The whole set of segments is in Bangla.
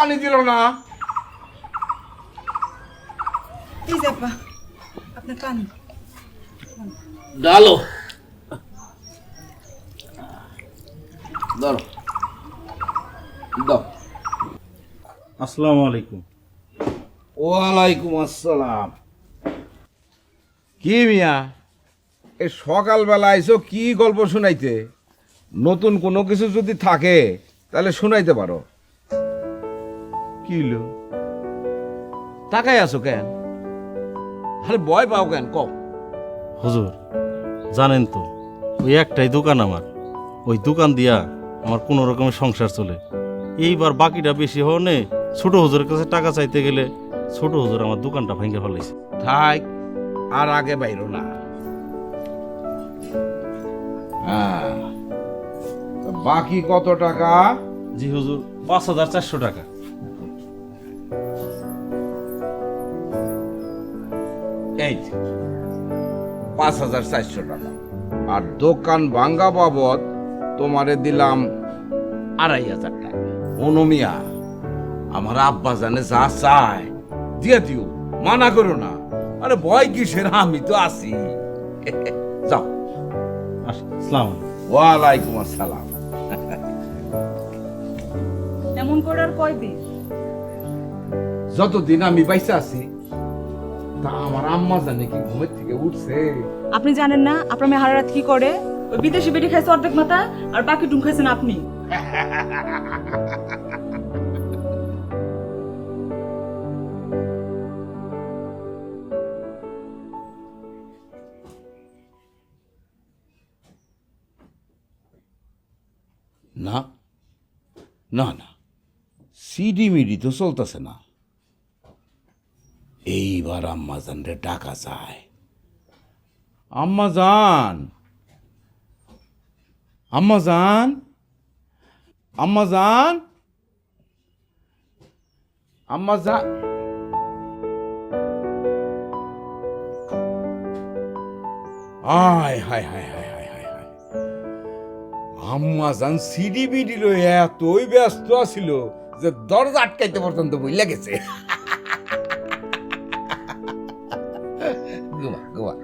পানি দিল না। এই যাবা আপনার পানি ডালো ধরো দাও। আসসালামু আলাইকুম। ওয়ালাইকুম আসসালাম। কি মিয়া এই সকালবেলা আইসো কি গল্প শুনাইতে? নতুন কোনো কিছু যদি থাকে তাহলে শুনাইতে পারো। কি হলো তাকাই আছো কেন? আরে ভয় পাও কেন কম? হুজুর জানেন তো ওই একটাই দোকান আমার, ওই দোকান দিয়া আমার কোনো রকমের সংসার চলে। এইবার বাকিটা বেশি হওয়ানে ছোট হুজুরের কাছে টাকা চাইতে গেলে ছোট হুজুর আমার দোকানটা ভেঙে ফেলাইছে। থাক আর আগে বাইরো না। হ্যাঁ তো বাকি কত টাকা? জি হুজুর ৫,৪০০ টাকা। এই ৫,৪০০ টাকা আর দোকান ভাঙ্গা বাবদ তোমারে দিলাম ২,৫০০ টাকা। অনুমিয়া আমার আব্বা জানে যা চায় দিয়ে দিও, মানা করো না। আরে ভয় কিসের, আমি তো আছি। যাও। আসসালাম। ওয়ালাইকুম আসসালাম। এমন করে আর কয়দিন? যতদিন আমি বাইসা আছি তা আমার আম্মা জানে কি ঘুমের থেকে উঠছে? আপনি জানেন না আপনার মেয়ে হারা রাত কি করে? ওই বিদেশি বেটি খাইছে অর্ধেক মাথা আর বাকি ডুম খাইছেন আপনি। না না না, সিডি মিডি তো চলতেছে না। এইবার আম্মাজান রে ডাকা যায়। আম্মাজান, আম্মাজান, আম্মাজান, আম্মাজান। আয় হায় হায় হায় হায় হায় হায়, আম্মাজান সিডি বিডি লয়ে এতই ব্যস্ত আছিল যে দরজা আটকাইতে পর্যন্ত বইলা গেছে। গোয়া গোয়া।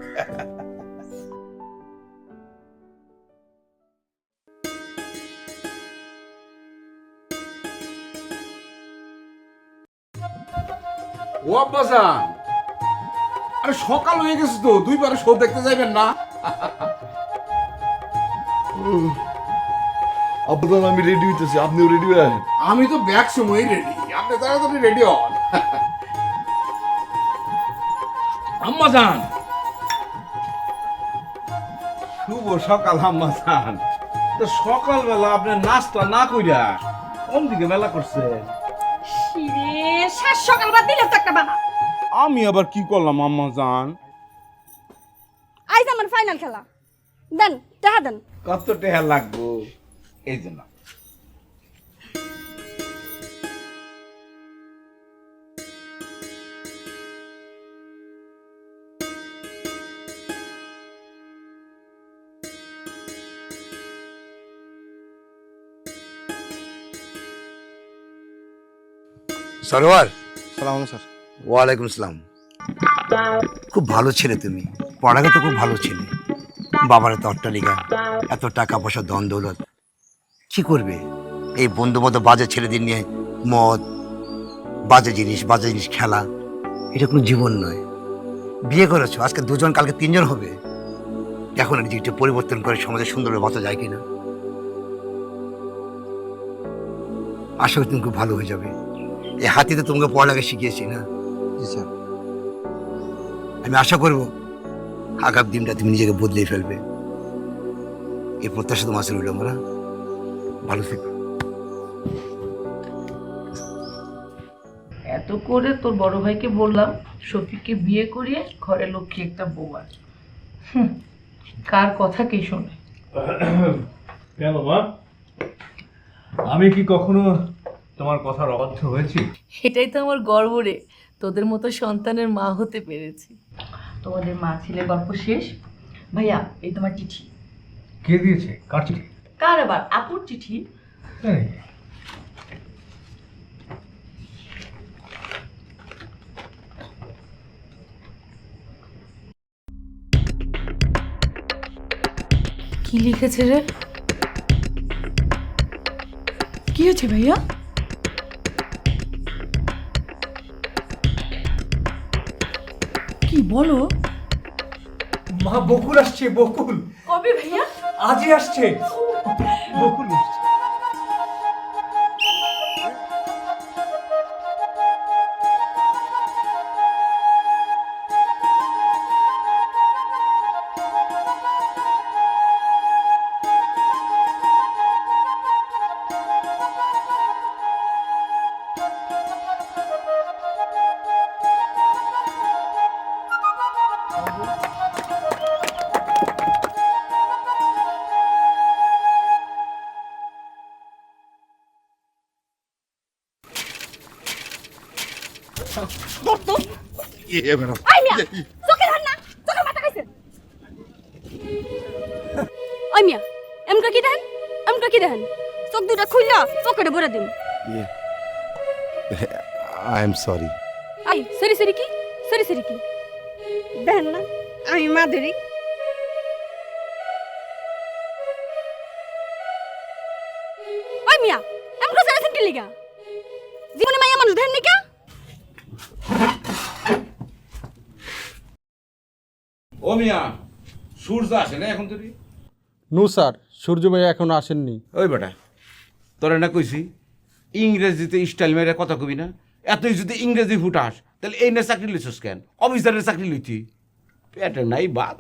ও আব্বাজান, আরে সকাল হয়ে গেছে তো, দুইবারে শো দেখতে যাইবেন না? আব্বাজান আমি রেডি হইতেছি, আপনিও রেডি হয়ে আছেন? আমি তো ব্যাক সময় রেডি, আপনি তাড়াতাড়ি রেডি হন। আম্মাজান, শুভ সকাল আম্মাজান। তো সকালবেলা আপনি নাস্তা না কইরা কোন দিকে মেলা করছেন? রে শেষ সকালবেলা দিলে তো একটা বানা। আমি আবার কি করলাম আম্মাজান? আইজ আমার ফাইনাল খেলা দেন, টাকা দেন। কত টাকা লাগবো? এই জন্য সরোয়ার, সালাম স্যার। ওয়ালাইকুম আসসালাম। খুব ভালো ছেলে তুমি, পড়াকে তো খুব ভালো ছেলে। বাবার এত অট্টালিকা, এত টাকা পয়সা, ধন দৌলত, কি করবে? এই বন্ধু মতো বাজে ছেলেদের নিয়ে মদ, বাজে জিনিস খেলা, এটা কোনো জীবন নয়। বিয়ে করেছো, আজকে দুজন কালকে তিনজন হবে। এখন এই দিকটা পরিবর্তন করে সমাজে সুন্দরভাবে বাঁচা যায় কিনা। আশা করি তুমি খুব ভালো হয়ে যাবে। এই হাতিতে তোমাকে পড়ালেখা শিখিয়েছি না? জি স্যার। আমি আশা করব আগামী দিনটা তুমি নিজেকে বদলে ফেলবে। এই প্রত্যাশা তোমার আসলে রইল। আমরা ভালো থেকো। এত করে তোর বড় ভাইকে বললাম শফিককে বিয়ে করিয়ে ঘরে লক্ষ্মী একটা বউ আর কার কথা কে শোনে? কেন মা, আমি কি কখনো তোমার কথার অবাধ্য হয়েছি? এটাই তো আমার গর্ব রে, তোদের মতো সন্তানের মা হতে পেরেছি। তোমাদের মা ছেলে গল্প শেষ। ভাইয়া এই তোমার চিঠি। কে দিয়েছে? কার চিঠি? কার আবার? আপুর চিঠি। এই, কি লিখেছে রে? কি হয়েছে ভাইয়া? কি বলো? মা বকুল আসছে, বকুল কবে ভাইয়া? আজই আসছে, বকুল আসছে। আই মিয়া চোখে ধান না চোখে মাথা খাইছে ওই মিয়া এমকা কি দেখেন চোখ দুটা খুললা পকেটে ভরে দিম I am sorry. I sorry কি দেখেন না আমি মাধুরী ওই মিয়া এমকা সারাছেন কি লিগা জীবনে মাইয়া মানুষ দেখেন নিকা ও মিয়া সূর্য আসে না এখন তুই? নো স্যার, সূর্য ভাই এখনো আসেননি। ওই বেটা তোরা না কইছি ইংরেজিতে স্টাইল মেরে কথা কবি না, এতই যদি ইংরেজি ফুটাস তাহলে এই না চাকরি লইছস কেন? অফিসারের চাকরি লইতি পেটে নাই বাপ,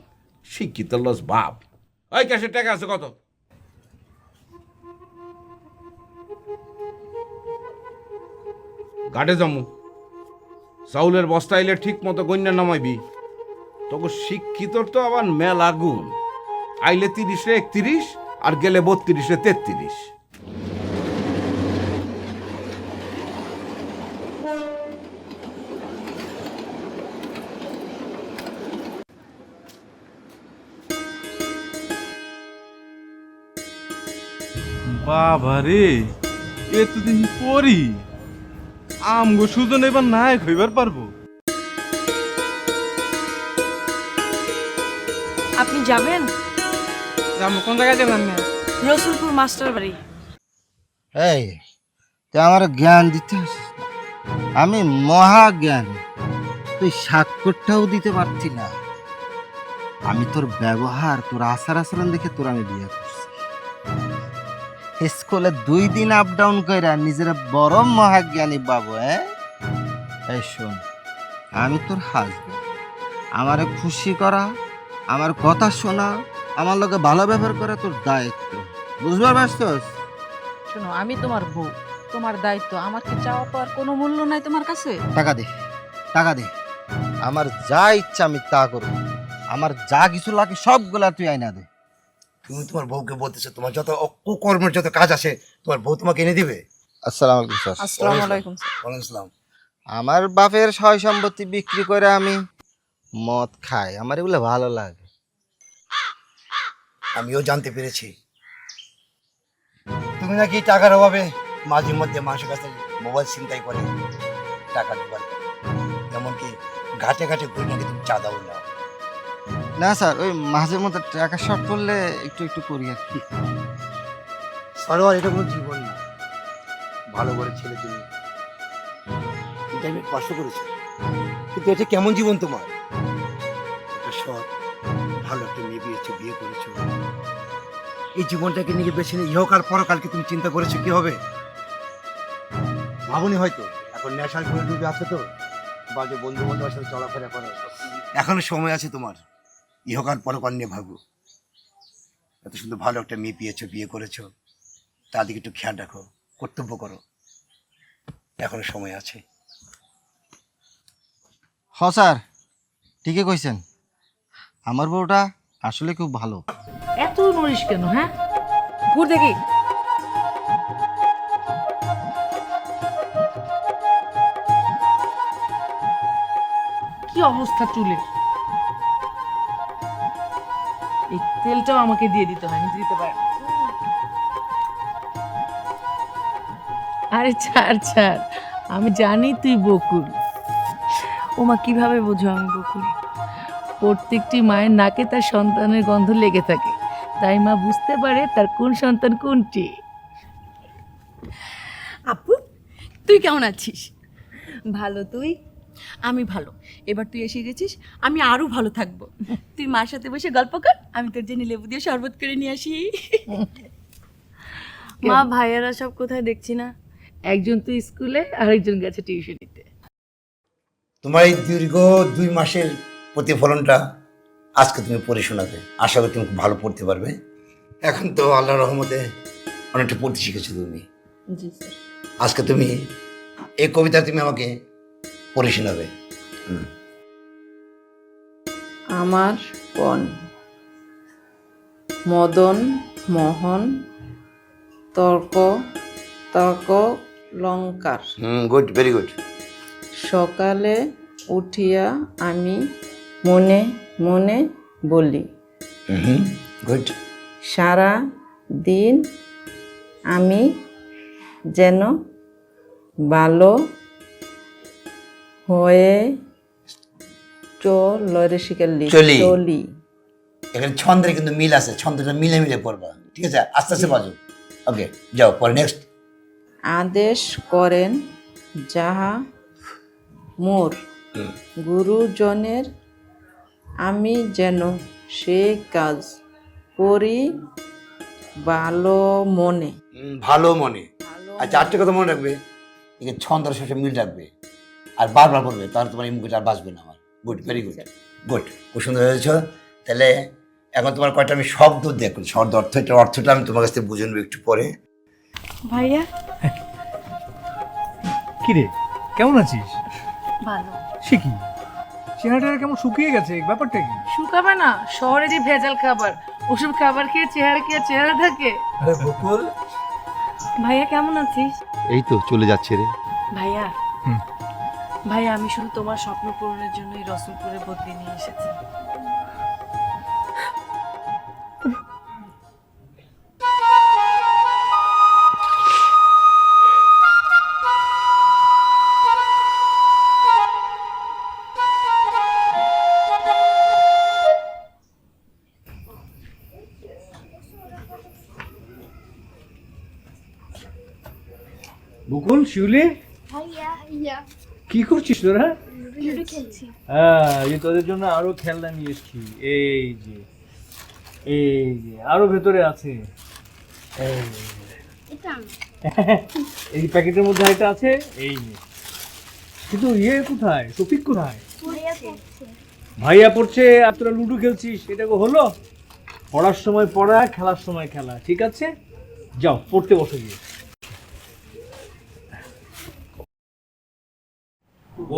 শিক্ষিত লস বাপ। ওই ক্যাশের টাকা আছে কত? ঘাটে জমু চাউলের বস্তা এলে ঠিক মতো গণ্যা নামাইবি। তোকে শিক্ষিতর তো আবার মেলা গুণ, আইলে 30-এ 31 আর গেলে 32-এ 33। বাবা রে, এ তো দেখি পরি আমগো সুজন এবার নায়ক হইবার পারবো। আপনি যাবেন? কোন জায়গায় যাবেন? রসুলপুর মাস্টার বাড়ি। এই তুই আমার জ্ঞান দিতে আসিস না। আমি মহা জ্ঞান, তুই স্বাক্ষরটাও দিতে পারছি না। আমি তোর ব্যবহার, তোর আচার আচরণ দেখে তোর আমি বিয়ে করছি। স্কুলে 2 দিন আপ ডাউন কইরা নিজের বড় মহাজ্ঞানী বাবু। এই শোন, আমি তোর হাজবেন্ড, আমারে খুশি করা, আমার কথা শোনা, আমার লগে ভালো ব্যবহার করা তোর দায়িত্ব, বুঝবার পারছস? শোনো, আমি তোমার বউ, তোমার দায়িত্ব। আমার কি চাওয়া পাওয়ার কোনো মূল্য নাই তোমার কাছে? টাকা দে, আমার যা ইচ্ছা আমি তা করব। আমার যা কিছু লাগে সবগুলা তুই আইনা দে। তুমি তোমার বউকে বলতেছো তোমার যত কুকর্মের যত কাজ আছে তোমার বউ তোমাকে এনে দিবে? আসসালামু আলাইকুম স্যার। আসসালামু আলাইকুম স্যার। ওয়ালাইকুম আসসালাম। আমার বাপের সয় সম্পত্তি বিক্রি করে আমি মদ খাই, আমার এগুলো ভালো লাগে। আমিও জানতে পেরেছি তুমি নাকি টাকার অভাবে মাঝে মধ্যে মানুষের কাছে মোবাইল ছিনতাই করে টাকা জোগাড় করো, এমনকি ঘাটে ঘাটে ঘুরে নাকি তুমি চাঁদাও নাও। না স্যার, ওই মাঝে মধ্যে টাকা শর্ট পড়লে একটু একটু করি আর কি। সরোয়ার, এটা কোনো জীবন না। ভালো করে ছেলে তুমি ইন্টারনেট কষ্ট করেছো, কিন্তু এটা কেমন জীবন তোমার? একটা সৎ ভালো একটা মেয়ে বিয়ে করেছো, এই জীবনটাকে নিয়ে বেছে নিয়ে ইহক আর পরকালকে তুমি চিন্তা করেছো কি হবে? ভাবনি হয়তো এখন নেশার করে ডুবে আছে তো, বাজে বন্ধু বান্ধবের সাথে চলাফেরা করো, এখনো সময় আছে তোমার। ইহক আর পরকাল নিয়ে ভাবো। এত সুন্দর ভালো একটা মেয়ে বিয়ে করেছো, তার দিকে একটু খেয়াল রাখো, কর্তব্য করো, এখনো সময় আছে। হ স্যার, ঠিকই কইছেন, আমার বউটা আসলে খুব ভালো। এত নড়িস কেন? হ্যাঁ, ঘুর দেখি। কি অবস্থা চুলের! এই তেলটাও আমাকে দিয়ে দিতে হয়, আমি দিতে পারি না। আরে ছাড় ছাড়, আমি জানি তুই বকুল। ওমা কিভাবে বোঝো আমি বকুল? প্রত্যেকটি মায়ের নাকে তার সন্তানের গন্ধ লেগে থাকে, তাই মা বুঝতে পারে তার কোন সন্তান কোনটি। আপু তুই কেমন আছিস? ভালো, তুই? আমি ভালো। এবার তুই এসে গেছিস, আমি আরো ভালো থাকবো। তুই মার সাথে বসে গল্প কর, আমি তোর জন্য লেবু দিয়ে শরবত করে নিয়ে আসি। মা ভাইয়ারা সব কোথায় দেখছি না? একজন তো স্কুলে আর একজন গেছে টিউশনিতে। তোমার এই দীর্ঘ 2 মাসের প্রতিফলনটা আজকে তুমি পড়ে শোনাবে। আশা করি তুমি খুব ভালো পড়তে পারবে। এখন তো আল্লাহর রহমতে অনেকটা পড়তে শিখেছো তুমি। জি স্যার। আজকে তুমি এই কবিতা তুমি আমাকে পড়ে শোনাবে। আমার পণ মদন মোহন তর্ক তর্ক লঙ্কার। Good, very good. সকালে উঠিয়া আমি মনে মনে বলি, গুড। সারা দিন আমি যেন ভালো হয়ে চলি। চলি। এখানে ছন্দের কিন্তু মিল আছে, ছন্দটা মিলে মিলে পড়বা, ঠিক আছে? আস্তে আস্তে বাজো। ওকে, যাও পরে নেক্সট। আদেশ করেন যাহা মোর গুরুজনের, আমি যেন সে কাজ করি ভালো মনে। ভালো মনে। আচ্ছা, আরেকটা কথা মনে রাখবে, এখানে ছন্দের সাথে মিল রাখবে আর বারবার বলবে, তাহলে তোমার এই মুখটা আর বাঁচবে না আমার। গুড, ভেরি গুড, গুড, খুব সুন্দর হয়েছ। তাহলে এখন তোমার কয়টা আমি শব্দ দেখুন, শব্দ অর্থটা আমি তোমার কাছ থেকে বুঝে নেবো একটু পরে। ভাইয়া কিরে কেমন আছিস? ভালো। সে কি চেহারাটা কেমন শুকিয়ে গেছে, ব্যাপারটা কি? শুকাবে না, শহরে যে ভেজাল খাবার, ওসব খাবার খেয়ে চেহারা কি আর চেহারা থাকে? আরে বকুল, ভাইয়া কেমন আছিস? এই তো চলে যাচ্ছে রে। ভাইয়া ভাইয়া আমি শুধু তোমার স্বপ্ন পূরণের জন্যই রসুলপুরে বদলি নিয়ে এসেছি। বকুল, শিউলি, কি করছিস তোরা? হ্যাঁ, এই তোদের জন্য আরো খেলনা নিয়ে এসেছি। এই যে আরো ভেতরে আছে। এই প্যাকেটের মধ্যে একটা আছে, এই নে। কিন্তু কোথায়, টপিক কোথায়? ভাইয়া পড়ছে আর তোরা লুডো খেলছিস, এটা হলো? পড়ার সময় পড়া, খেলার সময় খেলা, ঠিক আছে? যাও পড়তে বসে গিয়ে।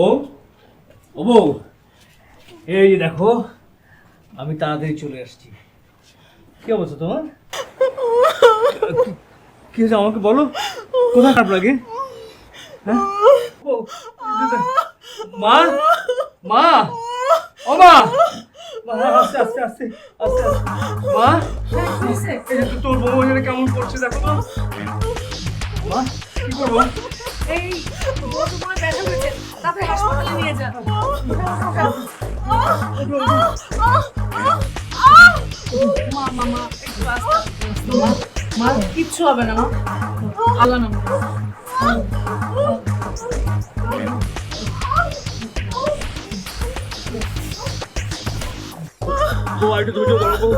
ও বউ, এই যে দেখো, আমি তাড়াতাড়ি চলে আসছি। কি অবস্থা তোমার? কি হয়েছে আমাকে বলো, কোথায় খারাপ লাগে? হ্যাঁ? মা, মা, ও মা, আস্তে আস্তে আস্তে আস্তে মা, তোর বউ এখানে কেমন করছে দেখো তো। মা, কি করবো? এই বড় বড় ব্যথা হয়েছে, তারপরে হাসপাতালে নিয়ে যা। মা একটু আস্তে। মা কিচ্ছু হবে না, মা আল্লাহ নাম। একটু ধৈর্য ধরো বউ,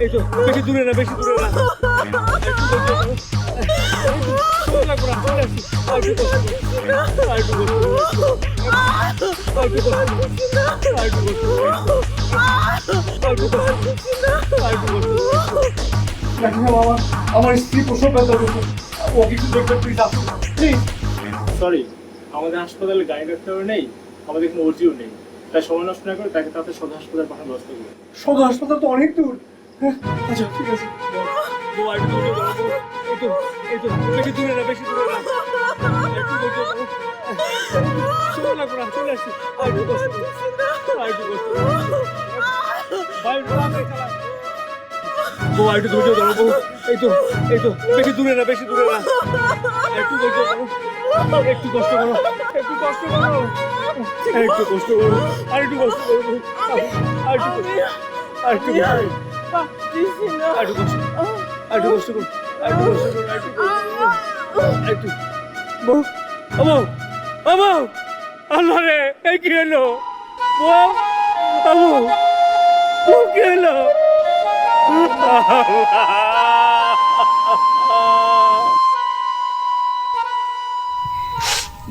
এই তো বেশি দূরে না, বেশি দূরে না, একটু ধৈর্য ধরো। আমার স্ত্রী প্রসব ব্যথা করছে, ও কিছু দেখবে প্লিজ, আসুন প্লিজ। সরি, আমাদের হাসপাতালে গাড়ি ডাক্তারও নেই, আমাদের এখানে ওটিও নেই, তাই সময় নষ্ট না করে তাকে তাতে সদর হাসপাতাল পাঠানোর ব্যবস্থা করি। সদর হাসপাতাল তো অনেক দূর। আচ্ছা ঠিক আছে, এই তো বেশি দূরে না, বেশি দূরে না, একটু ধৈর্য ধরো। সময় লাগবে না, চলে আসছি। একটু কষ্ট করো, একটু কষ্ট করো। ভাই বউ, একটু ধৈর্য ধরো বউ, এই তো বেশি দূরে না, বেশি দূরে না, একটু ধৈর্য ধরো, একটু কষ্ট করো, একটু কষ্ট করো, একটু কষ্ট করো, আর একটু কষ্ট করো, আর একটু দিছি না। একটু কষ্ট করুন, একটু কষ্ট করুন, একটু কষ্ট করুন, একটু কষ্ট করুন, একটু। বউ, ও বউ, ও বউ, আল্লাহ রে, এই কি হলো? বউ, ও বউ, বউ কি হলো?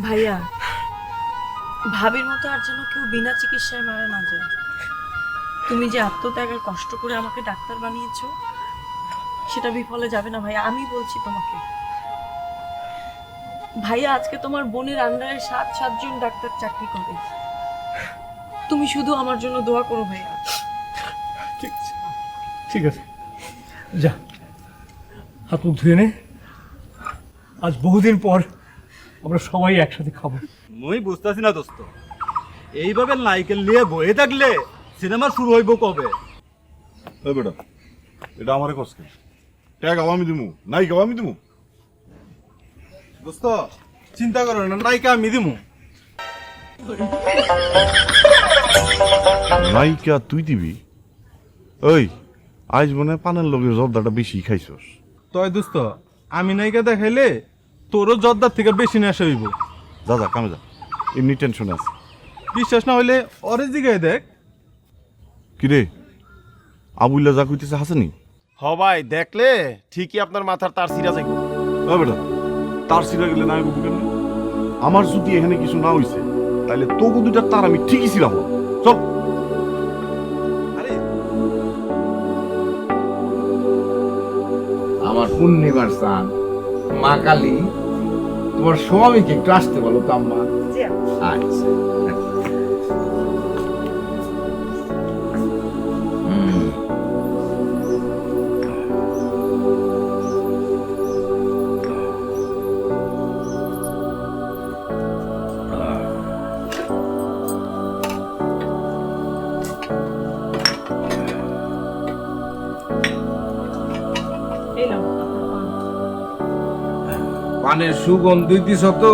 ভাইয়া, ভাবির মতো আর যেন কেউ বিনা চিকিৎসায় মারা না যায়। তুমি যে আত্মত্যাগ আর কষ্ট করে আমাকে ডাক্তার বানিয়েছো, সেটা বিফলে যাবে না ভাইয়া, আমি বলছি তোমাকে। ভাইয়া, আজকে তোমার বোনের আন্ডারে 7 জন ডাক্তার চাকরি করে। তুমি শুধু আমার জন্য দোয়া করো ভাইয়া। ঠিক আছে, ঠিক আছে, যা হাত মুখ ধুয়ে নে। আজ বহুদিন পর আমরা সবাই একসাথে খাবো। মুই বুঝতেছি না দোস্ত, এইভাবে নাইকেল নিয়ে বয়ে থাকলে সিনেমা শুরু হইব কবে? এই বেটা, এটা আমারে কষ্ট ট্যাগ আমি দিমু, নাই গাও আমি দিমু। দোস্ত চিন্তা করো না, নাইকা আমি দিমু। নাইকা তুই দিবি? ওই আজ মনে পানের লগে জর্দাটা বেশি খাইছস। তয় দোস্ত, আমি নাইকা দেখাইলে তোরও জর্দার থেকে বেশি নেশা হইব। যা যা কামে যা, এমনি টেনশন আছে। বিশ্বাস না হইলে অরে জিগাই দেখ। কিরে আবুল্লা যা কইতেছে হাসেনি? হবাই দেখলে ঠিকই আপনার মাথার তার সিরা যাইব। ও বেটা, তার সিরা গেলে না বুঝবি কেমনি? আমার যদি এখানে কিছু না হইছে তাহলে তবু দুইটা তার আমি ঠিকই ছিলাম। চল। আমার পূর্ণিমার চান মা কালী, তোমার স্বামীকে একটু আসতে বলো তো আম্মা। আচ্ছা। এই নাও আপনার পান। পানের সুগন্ধি দিছ তো?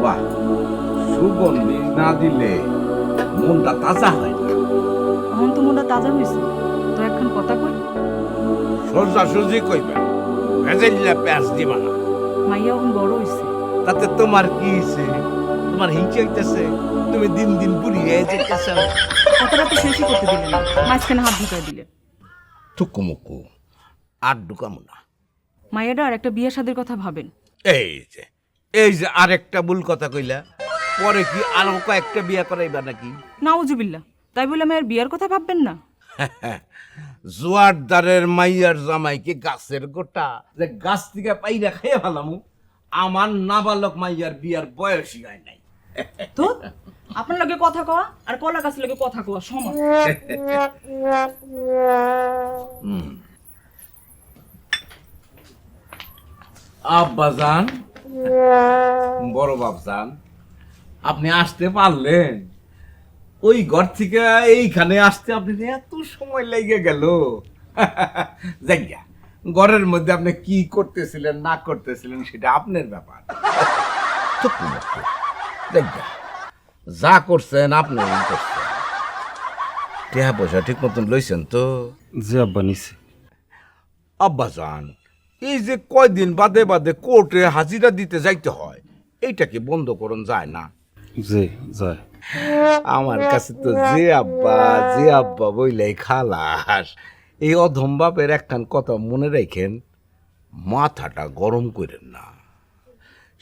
বাহ, সুগন্ধি না দিলে মনটা তাজা হয় না। এখন তো মনটা তাজা হয়েছে, তো এখন কথা কই। সোজা সুজি কইবা, ভেজাইলা পেঁয়াজ দিবা না। মাইয়া এখন বড় হয়েছে। তাতে তোমার কি হইছে? তোমার হিংসা হইতেছে? তুমি দিন দিন বুড়িয়ে যেতেছ। কথাটা তো শেষই করতে দিলেন না, মাঝখানে হাত ঢুকাই দিলে। টুকুমুকু আর ঢুকামো না। মাইয়াটা আর একটা বিয়ে শাদীর কথা ভাবেন। এই যে আরেকটা ভুল কথা কইলা, পরে কি আরো কয়েকটা বিয়া করাইবা নাকি? নাউজুবিল্লাহ, তাই বলে মায়ের বিয়ার কথা ভাববেন না। জোয়ারদারের মাইয়ার জামাইকে গাছের গোটা যে গাছ থেকে পাইরা খেয়ে ফেলামু, আমার নাবালক মাইয়ার বিয়ার বয়সই হয় নাই। তো আপনার লগে কথা কওয়া আর কলা গাছের লগে কথা কওয়া সমান। আব্বাজান, বড় বাপজান, আপনি আসতে পারলেন? ওই ঘর থেকে এইখানে আসতে আপনি এত সময় লেগে গেল। জায়গা ঘরের মধ্যে আপনি কি করতেছিলেন না করতেছিলেন সেটা আপনার ব্যাপার। জায়গা যা করছেন আপনি করছেন। টাকা পয়সা ঠিক মতন লইছেন তো? জি আব্বা, নিছি। আব্বাজান, এই যে কয়দিন বাদে বাদে কোর্টে হাজিরা দিতে যাইতে হয়, এইটা কি বন্ধ করুন যায় না? জি যায়। আমার কাছে তো যে আব্বা বইলাই খালাস। এই অধম বাপের একখান কথা মনে রাখেন, মাথাটা গরম করেন না।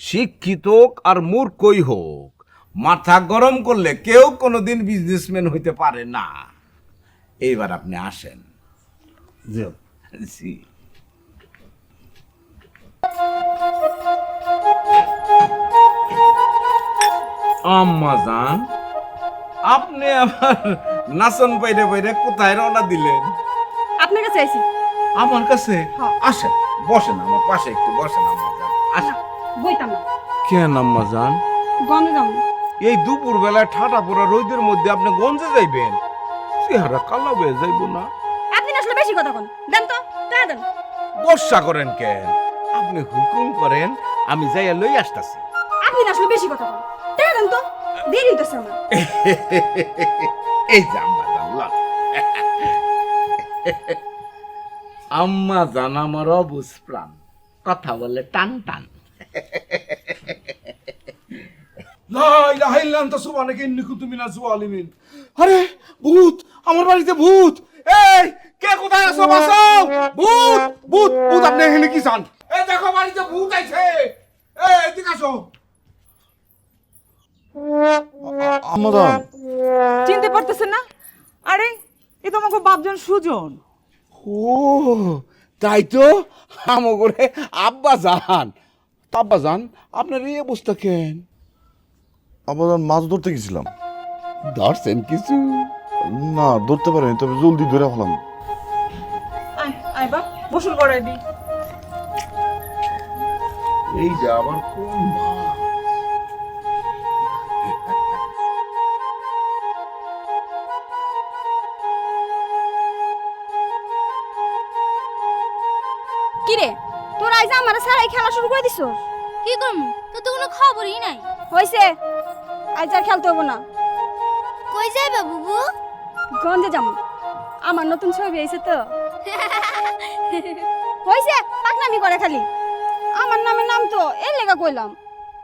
শিক্ষিত হোক আর মূর্খই হোক, মাথা গরম করলে কেউ কোনোদিন বিজনেসম্যান হইতে পারে না। এইবার আপনি আসেন। জি জি। আম্মা জান, আপনি আবার নাচন বাইরে বাইরে কোথায় রওনা দিলেন? আপনার কাছে আইছি। আমার কাছে? আসেন, বসেন আমার পাশে, একটু বসেন আম্মা জান। আসেন। বইতাম না, কেন আম্মা জান? গন্ধে যাবো। এই দুপুর বেলায় ঠাটা পড়া রোদের মধ্যে আপনি গঞ্জে যাইবেন? চেহারা কালো হয়ে যাইব না? আপনি আসলে বেশি কথা বলেন। দেন তো, টাকা দেন। বর্ষা করেন কেন? আপনি হুকুম করেন, আমি যাইয়া লই আসতাছি। আপনি আসলে বেশি কথা বলেন। টাকা দেন তো, দেরি হইতেছে আমার। এই যে আম্মা জান, লন। আম্মা জান আমার অবুজ প্রাণ, কথা বলে টান টান। আরে ভূত, আমার বাড়িতে ভূত! এই কে কোথায় আছো? বাঁচাও! ভূত ভূত ভূত! আপনি এখানে কি চান? এই দেখো বাড়িতে ভূত আইছে। এই এদিকে আসো। আমাদান, চিনতে পারতেছেন না? আরে এ তো আমাকে বাপজন সুজন। ও তাই তো, আমগরে আব্বা জান। আব্বা জান, আপনার এই অবস্থা কেন? আমাদের মাছ ধরতে গেছিলাম। ধরছেন কিছু? না, ধরতে পারিনি, তবে জলদি ধরে ফেলাম। আয় আয় বাপ, গোসল করাই দি। এই যে আবার কোন মাছ? কি রে, তোর আইজ আমার সারাই খেলা শুরু করে দিছ? কি করবো, তো তো কোনো খবরই নাই। হইছে, আইজ আর খেলতে হবো না। কই যাইবা বুবু? গঞ্জে যাবো, আমার নতুন ছবি আইছে তো। হইছে, পাকনামি করে খালি। আমার নামে নাম তো এই লেগা কইলাম,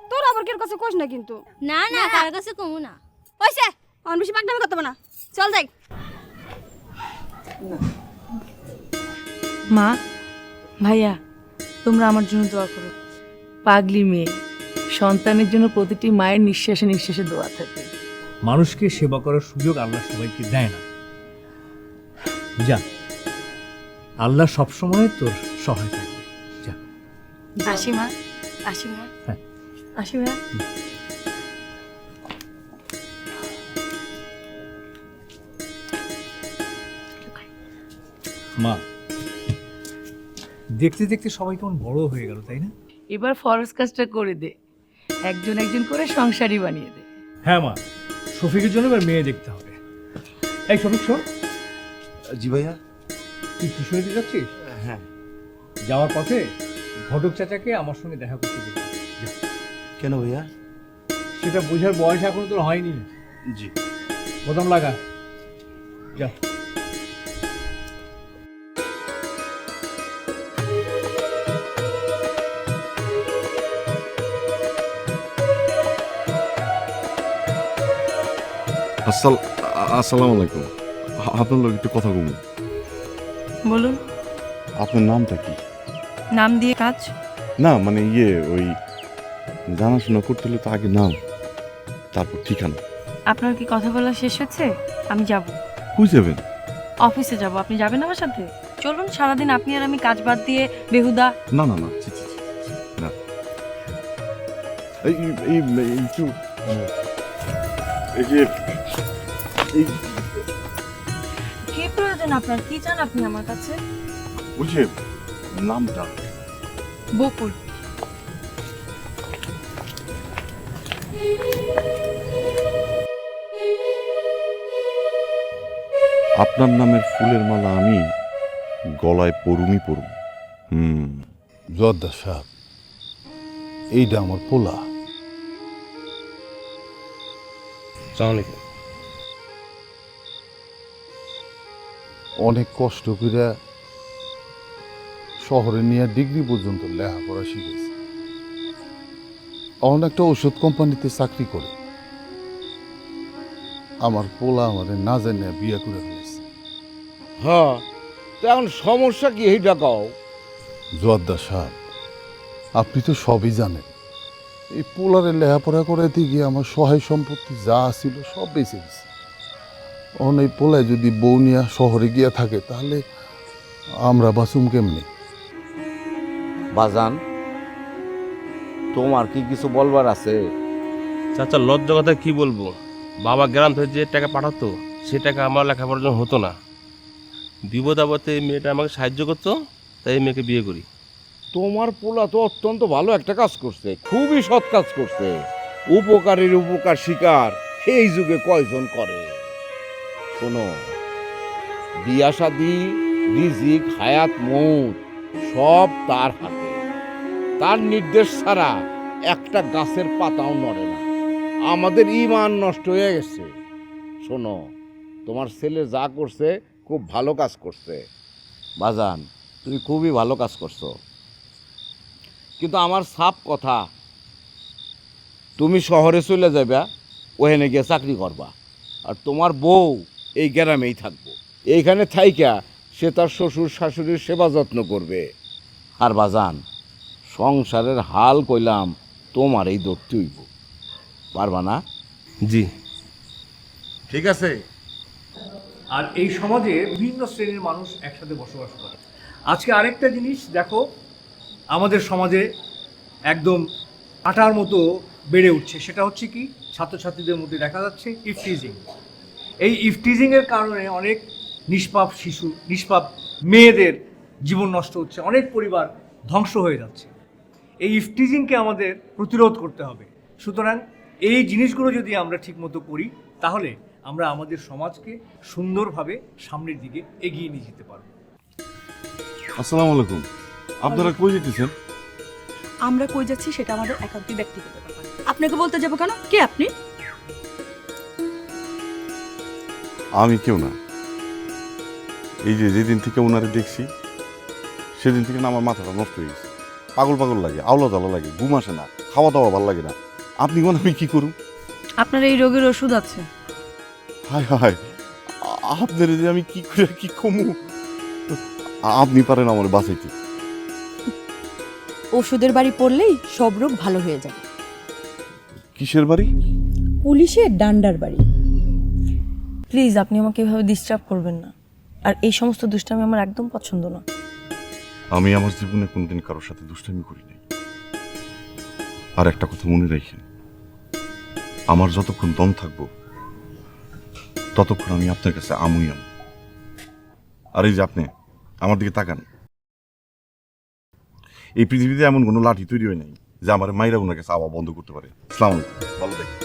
তোর আবার কের কাছে কইস না কিন্তু। না না, কার কাছে কমু না। হইছে, অন বেশি পাকনামি করতে হবে না, চল যাই। মা, ভাইয়া, তোমরা আমার জন্য দোয়া করো। পাগলি মেয়ে, সন্তানের জন্য প্রতিটি মায়ের নিঃশ্বাসে নিঃশ্বাসে দোয়া থাকে। মানুষকে সেবা করার সুযোগ আল্লাহ সবাইকে দেয় না। যা, আল্লাহ সবসময় তোর সহায় থাকবে। যা। আসি মা, আসি মা, হ্যাঁ। আসি মা। মা, দেখতে দেখতে সবাই কেমন বড় হয়ে গেল, তাই না? এবার ফরজ কাজটা করে দে, একজন একজন করে সংসারই বানিয়ে দে। হ্যাঁ মা, শফিকের জন্য এবার মেয়ে দেখতে হবে। এই শফিক, শোন, জি ভাইয়া। তুই কিশোরীতে যাচ্ছিস? হ্যাঁ। যাওয়ার পথে ঘটক চাচাকে আমার সঙ্গে দেখা করতে বলবি। যা। কেন ভাইয়া? সেটা বোঝার বয়স এখনো তোর হয়নি। জি। বোতাম লাগা। যা। আসসালামু আলাইকুম। আপনার লোক একটু কথা বলুন। বলুন। আপনার নামটা কি? নাম দিয়ে কাজ? না মানে ওই জানাশোনা করতে হলে তো আগে নাম, তারপর ঠিকানা। আপনার কি কথা বলা শেষ হচ্ছে? আমি যাব। কই যাবেন? অফিসে যাব, আপনি যাবেন আমার সাথে? চলুন, সারাদিন আপনি আর আমি কাজ বাদ দিয়ে বেহুদা। না না না, ছি, ছি, ছি, ছি, না। এই এই এই একটু এই যে এই কি প্রয়োজন আপনার? কি চান আপনি আমার কাছে? বুঝে নামটা বকুল। আপনার নামের ফুলের মালা আমি গলায় পরুমি পরুম। জর্দার সাহেব, এইটা আমার পোলা। অনেক কষ্ট করে শহরে নিয়ে ডিগ্রি পর্যন্ত লেখাপড়া শিখেছে। অনেক একটা ওষুধ কোম্পানিতে চাকরি করে। আমার পোলা আমাদের না জানিয়ে বিয়ে করে ফেলেছে। হ্যাঁ, তো এখন সমস্যা কি এইটা কও? জর্দার সাহেব, আপনি তো সবই জানেন। এই পোলারে লেখাপড়া করাইতে গিয়ে আমার সহায় সম্পত্তি যা ছিল সব বেঁচে গেছে। অন এই পোলায় যদি বউ নিয়ে শহরে গিয়া থাকে তাহলে আমরা বাঁচুম কেমনি? বাজান, তোমার কি কিছু বলবার আছে? চাচা, লজ্জা কথা কি বলবো? বাবা গ্রাম থেকে যে টাকা পাঠাতো সে টাকা আমার লেখাপড়ার জন্য হতো না। বিপদ আপদে এই মেয়েটা আমাকে সাহায্য করতো, তাই এই মেয়েকে বিয়ে করি। তোমার পোলা তো অত্যন্ত ভালো একটা কাজ করছে, খুবই সৎ কাজ করছে। উপকারীর উপকার স্বীকার এই যুগে কয়জন করে? শোনো, বিয়া শাদি, রিজিক, হায়াত, মৌত সব তার হাতে। তার নির্দেশ ছাড়া একটা গাছের পাতাও নড়ে না। আমাদের ঈমান নষ্ট হয়ে গেছে। শোনো, তোমার ছেলে যা করছে খুব ভালো কাজ করছে বাজান, তুমি খুবই ভালো কাজ করছো। কিন্তু আমার সাপ কথা, তুমি শহরে চলে যাবে, ওখানে গিয়ে চাকরি করবা, আর তোমার বউ এই গ্রামেই থাকবো। এইখানে থাইকা সে তার শ্বশুর শাশুড়ির সেবা যত্ন করবে। আর বাজান, সংসারের হাল কইলাম তোমার এই ধরতে হইব, পারবা না? জি। ঠিক আছে। আর এই সমাজে বিভিন্ন শ্রেণীর মানুষ একসাথে বসবাস করে। আজকে আরেকটা জিনিস দেখো, আমাদের সমাজে একদম আটার মতো বেড়ে উঠছে, সেটা হচ্ছে কি, ছাত্রছাত্রীদের মধ্যে দেখা যাচ্ছে ইফটিজিং। এই ইফটিজিংয়ের কারণে অনেক নিষ্পাপ শিশু, নিষ্পাপ মেয়েদের জীবন নষ্ট হচ্ছে, অনেক পরিবার ধ্বংস হয়ে যাচ্ছে। এই ইফটিজিংকে আমাদের প্রতিরোধ করতে হবে। সুতরাং এই জিনিসগুলো যদি আমরা ঠিকমতো করি, তাহলে আমরা আমাদের সমাজকে সুন্দরভাবে সামনের দিকে এগিয়ে নিয়ে যেতে পারব। আসসালামু আলাইকুম। আপনারা কই যেতেছেন? আমরা কই যাচ্ছি সেটা আমাদের একান্ত ব্যক্তিগত ব্যাপার, আপনাকে বলতে যাবো কেন? কে আপনি? আমি কেউ না। এই যে যেদিন থেকে ওনারে দেখছি সেদিন থেকে না আমার মাথাটা নষ্ট হয়ে গেছে। পাগল পাগল লাগে, আওলা দাওলা লাগে, ঘুম আসে না, খাওয়া দাওয়া ভালো লাগে না। আপনি কোন, আমি কি করুন? আপনার এই রোগের ওষুধ আছে। হায় হায়, আপনার যে আমি কি করে কি কমু? আপনি পারেন আমার বাঁচাইতে। ওষুধের বাড়ি পড়লেই সব রোগ ভালো হয়ে যায়। কিসের বাড়ি? পুলিশের ডান্ডার বাড়ি। প্লিজ আপনি আমাকে এভাবে ডিস্টার্ব করবেন না, আর এই সমস্ত দুষ্টামি আমার একদম পছন্দ না। আমি আমার জীবনে কোনদিন কারোর সাথে দুষ্টামি করি নাই। আর একটা কথা মনে রাখেন, আমার যতক্ষণ দম থাকবো ততক্ষণ আমি আপনার কাছে আমুই আম। আর এই যে আপনি আমার দিকে তাকান, এই পৃথিবীতে এমন কোনো লাঠি তৈরি হয় নাই যে আমার মাইরা ওনার কাছে আওয়া বন্ধ করতে পারে। আসসালামু আলাইকুম, ভালো থাকবেন।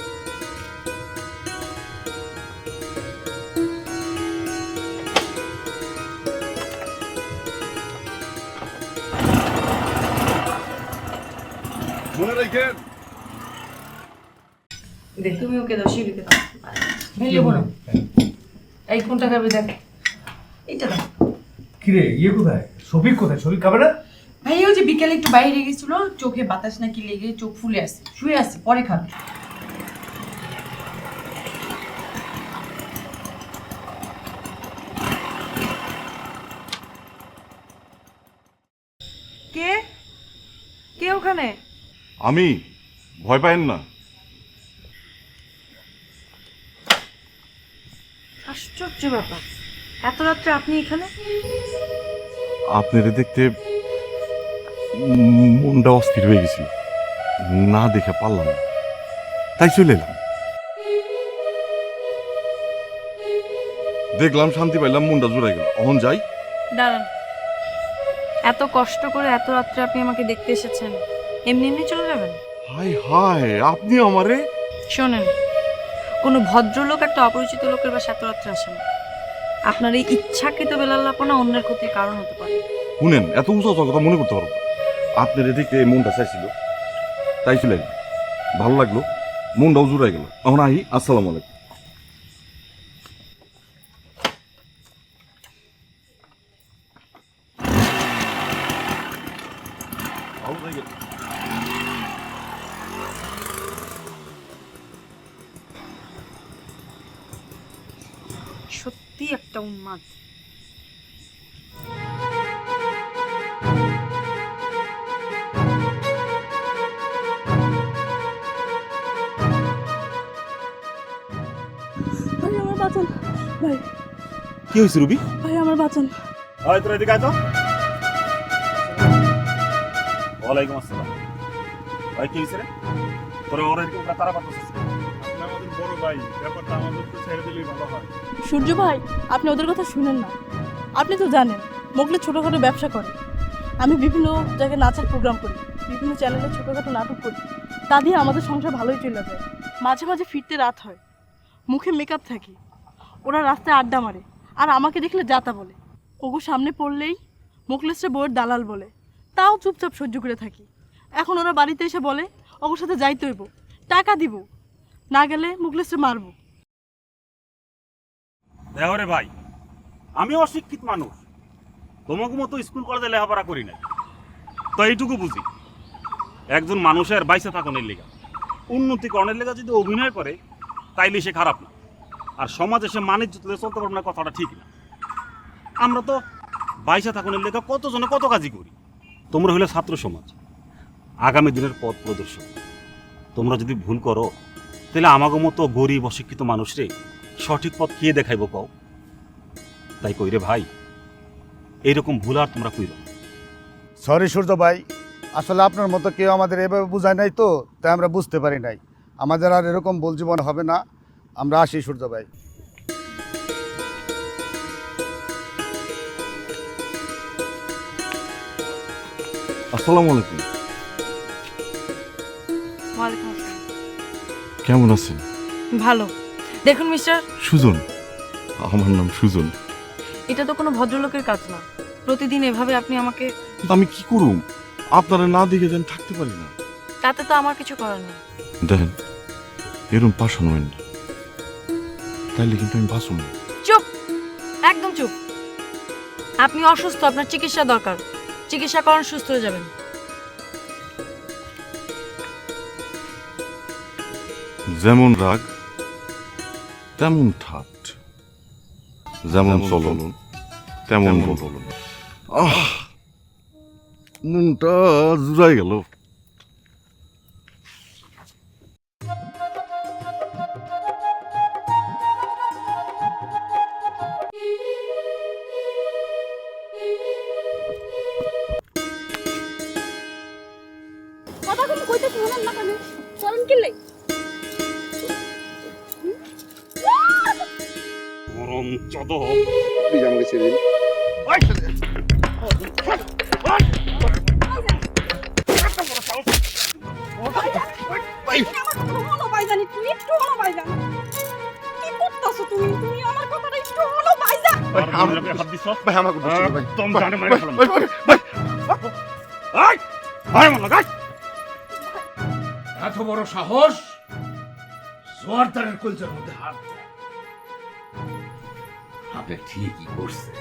মনে রাখেন। দেখ তুমি ওকে দাও, শিবিকে দাও। লেবো না, এই কোনটা খাবে দেখ, এইটা দাও। কিরে, ইয়ে কোথায়? শফিক কোথায়? শফিক খাবে না? ভাই ওই যে বিকেলে একটু বাইরে গেছিল, চোখে বাতাস নাকি লেগে চোখ ফুলে আসছে, শুয়ে আসছে, পরে খাবে। কে কে ওখানে? আমি, ভয় পাইন না। আশ্চর্য ব্যাপার, এত রাত্রে আপনি এখানে? আপনারে দেখতে মনটা অস্থির হয়ে গেছিল, না দেখে পারলাম না, তাই চলে এলাম। দেখলাম, শান্তি পাইলাম, মনটা জোড়াই গেল। অহন যাই। দাঁড়ান, এত কষ্ট করে এত রাত্রে আপনি আমাকে দেখতে এসেছেন, এমনি এমনি চলে যাবেন? হায় হায়, আপনি আমারে। শোনেন, কোনো ভদ্রলোক একটা অপরিচিত লোকের বাসা এত রাত্রে আসে না। আপনার এই ইচ্ছাকৃত বেলাল্লাপনা অন্যের ক্ষতির কারণ হতে পারে। শুনেন, এত উঁচা উঁচা কথা মনে করতে পারবো না। আপনার দেখতে মনটা চাইছিল, তাই চলে এলাম। ভালো লাগলো, মনটাও জোড়াই গেল। এখন আহি। আসসালামু আলাইকুম। ভালো থাকেন। সত্যি একটা উন্মাদ। ভাই আমার বাঁচান, ভাই কি হয়েছে রুবি? ভাই আমার বাঁচান। হয় তোরা এদিকে আয় তো। ওয়ালাইকুম আসসালাম। ভাই কি হয়েছে রে? তোরা ওরা এরকম তারা পাঠাচ্ছিস? আপনি আমাদের বড় ভাই, ব্যাপারটা আমাদের তো ছেড়ে দিলেই ভালো হয়। সূর্য ভাই, আপনি ওদের কথা শুনেন না। আপনি তো জানেন মোগলে ছোটোখাটো ব্যবসা করে। আমি বিভিন্ন জায়গায় নাচের প্রোগ্রাম করি, বিভিন্ন চ্যানেলে ছোটোখাটো নাটক করি, তা দিয়ে আমাদের সংসার ভালোই চলে যায়। মাঝে মাঝে ফিরতে রাত হয়, মুখে মেকআপ থাকে। ওরা রাস্তায় আড্ডা মারে, আর আমাকে দেখলে যাতা বলে। ওগো সামনে পড়লেই মোকলেসরা বউয়ের দালাল বলে, তাও চুপচাপ সহ্য করে থাকি। এখন ওরা বাড়িতে এসে বলে ওর সাথে যাইতে হইব, টাকা দিব, না গেলে মুখলেসরা মারবো। দেখো রে ভাই, আমি অশিক্ষিত মানুষ, তোমাকে মতো স্কুল কলেজে লেখাপড়া করি না, তো এইটুকু বুঝি একজন মানুষের বাইসে থাকনের লেগা, উন্নতিকরণের লেগা যদি অভিনয় করে তাইলে সে খারাপ না, আর সমাজে সে মানিজ্য তুলে চলতে পারবে না, কথাটা ঠিক না। আমরা তো বাইসে থাকনের লেগা কতজনে কত কাজই করি। তোমরা হলে ছাত্র সমাজ, আগামী দিনের পথ প্রদর্শক। তোমরা যদি ভুল করো তাহলে আমাকে মতো গরিব অশিক্ষিত মানুষরে সঠিক পথ কে দেখাইব কও? তাই কই রে ভাই, এইরকম ভুল আর তোমরা কইরো। সরি সূর্য ভাই, আসলে আপনার মতো কেউ আমাদের এভাবে বোঝায় নাই তো, তাই আমরা বুঝতে পারি নাই। আমাদের আর এরকম ভুল জীবন হবে না, আমরা আসি সূর্য ভাই। আসসালামু আলাইকুম। ওয়ালাইকুম আসসালাম। কেমন আছেন? ভালো। দেখুন মিস্টার, সুজন, আমার নাম সুজন। এটা তো কোনো ভদ্রলোকের কাজ না। প্রতিদিন এভাবে আপনি আমাকে, আমি কি করুম? আপনারা না দেখে দেন থাকতে পারি না। তাতে তো আমার কিছু করার নেই। দেখেন, এরকম পাশান হবেন না, তাইলে কিন্তু আমি বাঁচব না। চুপ, একদম চুপ। আপনি অসুস্থ, আপনার চিকিৎসা দরকার। চিকিৎসা করান, সুস্থ হয়ে যাবেন। যেমন রাগ তেমন ঠাট, যেমন চলন তেমন বলন। মনটা জুড়াই গেল। কথা তুমি কইতে শুনেন না কেন? চলেন কিনলে গরম চদ প্লিজ আমাকে ছেড়ে দিন। এত বড় সাহস, জোয়ারদারের কলজার মধ্যে হাত দেয়। আপনি ঠিকই করছে,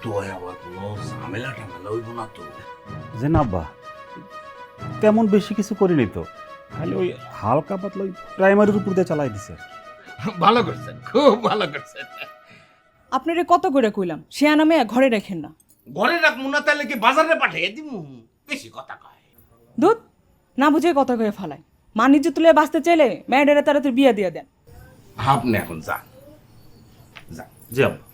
তো আবার কোনো ঝামেলা টামেলা হইব না তো? যে না আব্বা, তেমন বেশি কিছু করিনি তো, খালি ওই হালকা পাতলা ওই প্রাইমারির উপর দিয়ে চালাই দিছে। ভালো করছেন, খুব ভালো করছেন। আপনারে কত করে কইলাম সে নামে ঘরে রাখেন না। ঘরে রাখবো না, তাহলে কি বাজারে পাঠিয়ে দিব? বেশি কথা কয়। দুধ না বুঝে কথা কয়ে ফালায়। মানিজ্য তুলে বাঁচতে চাইলে মেয়েডেরা তাড়াতাড়ি বিয়ে দিয়ে দেন। আপনি এখন যান, যান। জি আব্বা।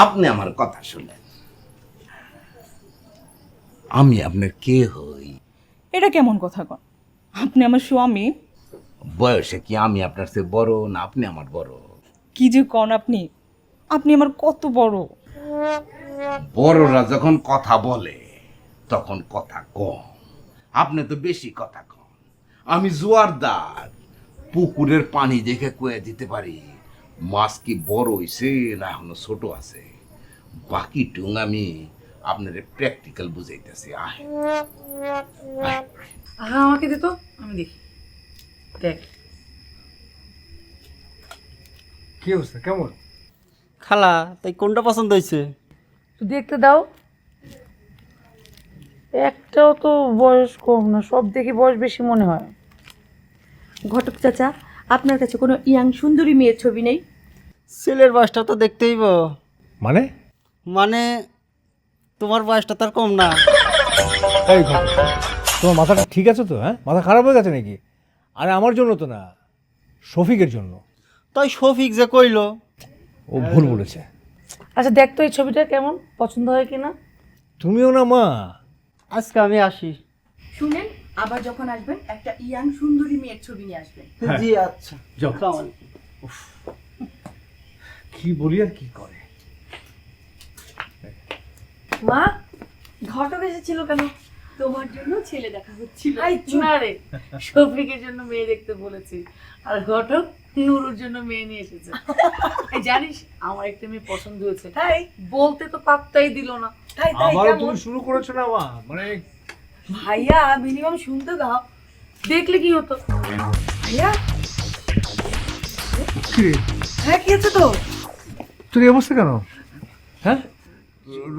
আপনি আমার কথা শুনেন। আমি আপনার কে হই? এটা কেমন কথা কন? আপনি আমার স্বামী। বয়সে কি আমি আপনার চেয়ে বড়, না আপনি আমার বড়? কি যে কন আপনি, আপনি আমার কত বড়। বড়রা যখন কথা বলে তখন কথা কম, আপনি তো বেশি কথা কম। আমি জোয়ারদার, পুকুরের পানি দেখে কয়ে দিতে পারি মাছ কি বড় হইছে না এখনো ছোট আছে। বাকি টুং আমি আপনার প্র্যাকটিক্যাল বুঝাইতেছি। আমাকে দে তো, আমি দেখি। দেখ কি অবস্থা, কেমন? খালা, তাই কোনটা পছন্দ হয়েছে? দেখতে দাও। একটাও তো বয়স কম না, সব দেখি বয়স বেশি মনে হয়। ঘটক চাচা, আপনার কাছে কোনো ইয়াং সুন্দরী মেয়ের ছবি নেই? ছেলের বয়সটা তো দেখতেই মানে মানে তোমার বয়সটা তার কম না। এই ঘটক, তোমার মাথাটা ঠিক আছে তো? হ্যাঁ, মাথা খারাপ হয়ে গেছে নাকি? আরে আমার জন্য তো না, শফিকের জন্য। তাই শফিক যে কইলো। ও ভুল বলেছে। আচ্ছা দেখ তো এই ছবিটা কেমন, পছন্দ হয় কিনা। তুমিও না মা। আজকে আমি আসি। শুনেন, আবার যখন আসবেন একটা ইয়াং সুন্দরী মেয়ের ছবি নিয়ে আসবেন। জি আচ্ছা, যাও। কি বলি আর কি করে। মা, ঘটক এসেছিল কেন? তোমার জন্য ছেলে দেখা হচ্ছিল। না রে, শফিকের জন্য মেয়ে দেখতে বলেছি, আর ঘটক নুরুর জন্য মেয়ে নিয়ে এসেছে। জানিস আমার একটা মেয়ে পছন্দ হয়েছে, তাই বলতে তো পাত্তাই দিল না। আমারও তুমি শুরু করেছো না মা, মানে ভাইয়া মিনিমাম শুনতে দাও, দেখলে কি হতো। ভাইয়া হ্যাঁ কি হচ্ছে তো? তোর এই অবস্থা কেন? হ্যাঁ,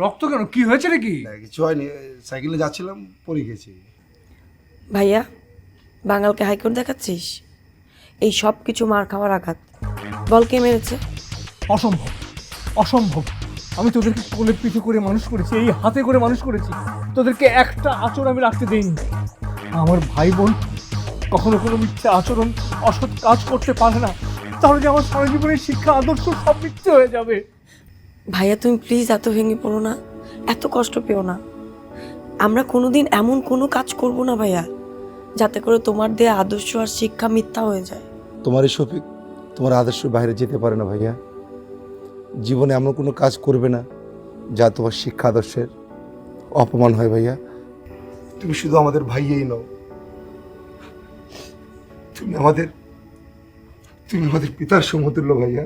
রক্ত কেন? কি হয়েছে নাকি? কিছু হয়নি, সাইকেলে যাচ্ছিলাম, পড়ে গেছি। ভাইয়া, বাঙালকে হাইকোর্ট দেখাচ্ছিস? এই সব কিছু মার খাওয়ার আঘাত। বল কে মেরেছে? অসম্ভব, অসম্ভব। আমি তোদেরকে কোলে পিঠে করে মানুষ করেছি, এই হাতে করে মানুষ করেছি, তোদেরকে একটা আচরণ আমি রাখতে দেইনি। আমার ভাই বোন কখনো কোনো মিথ্যে আচরণ, অসৎ কাজ করতে পারে না, তাহলে যে আমার সারা জীবনের শিক্ষা আদর্শ সব মিথ্যে হয়ে যাবে। ভাইয়া তুমি প্লিজ এত ভেঙে পড়ো না, এত কষ্ট পেও না। আমরা কোনোদিন এমন কোনো কাজ করব না ভাইয়া যাতে করে তোমার দেয়া আদর্শ আর শিক্ষা মিথ্যা হয়ে যায়। তোমার এই শফিক তোমার আদর্শের বাইরে যেতে পারে না ভাইয়া। জীবনে এমন কোনো কাজ করবে না যা তোমার শিক্ষা আদর্শের অপমান হয় ভাইয়া। তুমি শুধু আমাদের ভাইয়েই নও, তুমি আমাদের পিতার সমতুল্য ভাইয়া।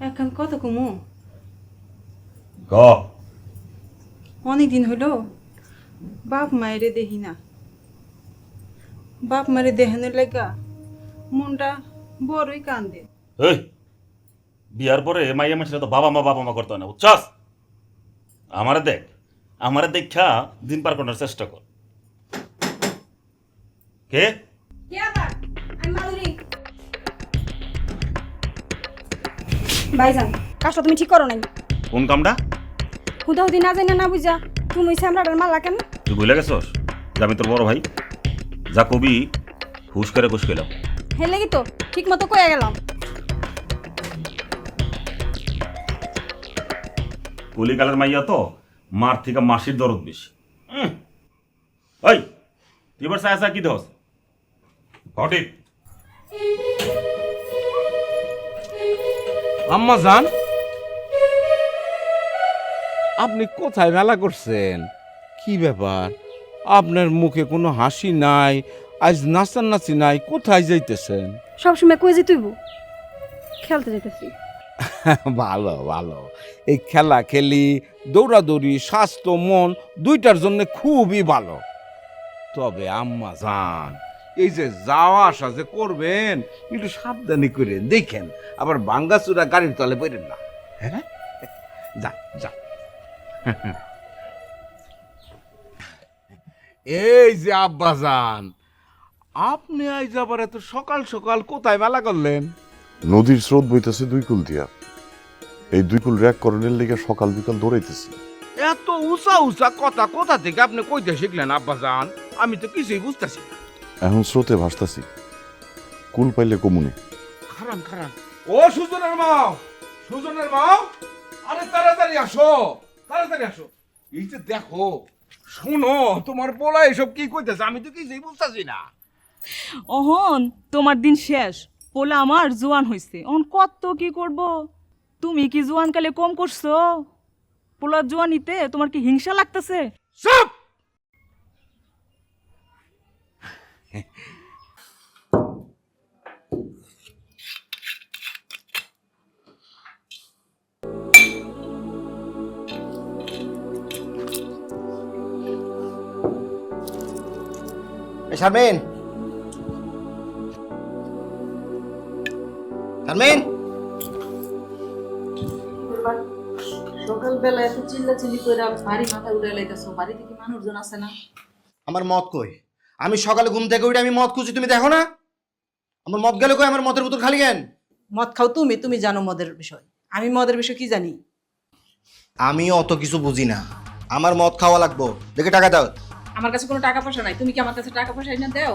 এখন কত কমু? ক অনেকদিন হলো বাপ মায়েরে দেখি না। বাপ মায়েরে দেখানোর লাগা মনটা বড়ই কান্দে। এই বিয়ার পরে মাইয়া মানুষের তো বাবা মা করতে হয় না, বুঝছস? আমারে দেখা দিন পার করার চেষ্টা কর। কে? ভাইজান, কাজটা তুমি ঠিক করো নাই। কোন কামটা? হুদাহুদি না জানি না বুঝা তুমি হইছে আমরা মারলা কেন? তুই ভুলে গেছস যে আমি তোর বড় ভাই? যা কবি হুশ করে খুশ গেলাম। হেলে কি তো ঠিক মতো কয়ে গেলাম। কলিকালের মাইয়া তো মার থেকে মাসির দরদ বেশি। ওই তুই এবার চায় কি দোস ঘটে? আম্মা জান, আপনি কোথায় মেলা করছেন? কি ব্যাপার? আপনার মুখে কোনো হাসি নাই, আজ নাচানাচি নাই, কোথায় যাইতেছেন? সবসময় কই যে তুইব খেলতে যেতেছি। ভালো ভালো, এই খেলা খেলি, দৌড়াদৌড়ি স্বাস্থ্য মন দুইটার জন্য খুবই ভালো। তবে আম্মা জান, এই যে যাওয়া আসা যে করবেন একটু সাবধানে করেন, দেখেন আবার ভাঙ্গাচুরা গাড়ির তলে পড়েন না। হ্যাঁ, যা যা। এই যে আব্বা জান, আপনি আজ আবার এত সকাল সকাল কোথায় মেলা করলেন? নদীর স্রোত বইতেছে দুই কুল দিয়া, এই দুই কুল র্যাক করণের লেগে সকাল বিকাল দৌড়াইতেছি। এত উঁচা উঁচা কথা কোথা থেকে আপনি কইতে শিখলেন আব্বা জান? আমি তো কিছুই বুঝতেছি না। এখন স্রোতে ভাসতাছি, কুল পাইলে কমুনে। খারান খারান, ও সুজনের মাও, সুজনের মাও, আরে তাড়াতাড়ি আসো, তাড়াতাড়ি আসো। এই যে দেখো, শোনো, তোমার পোলা এসব কি কইতেছে, আমি তো কিছুই বুঝতেছি না। অহন তোমার দিন শেষ, পোলা আমার জোয়ান হইছে, অহন কত কি করব? তুমি কি জোয়ান কালে কম করছো? পোলার জোয়ানিতে তোমার কি হিংসা লাগতেছে? চুপ! শারমিন, শারমিন, সকালবেলা এত চিল্লাচিল্লি করে বাড়ি মাথা উড়ে লাইতেছো, বাড়িতে কি মানুষজন আছে না? আমার মদ কই? আমি সকালে ঘুম থেকে উঠে আমি মদ খুঁজি, তুমি দেখো না? আমার মদ গেলে কই? আমার মদের বোতল খালি কেন? মদ খাও তুমি, তুমি জানো মদের বিষয়, আমি মদের বিষয় কি জানি? আমি অত কিছু বুঝি না, আমার মদ খাওয়া লাগবো, দেখে টাকা দাও। আমার কাছে কোনো টাকা পয়সা নাই, তুমি কি আমার কাছে টাকা পয়সা এনে দাও?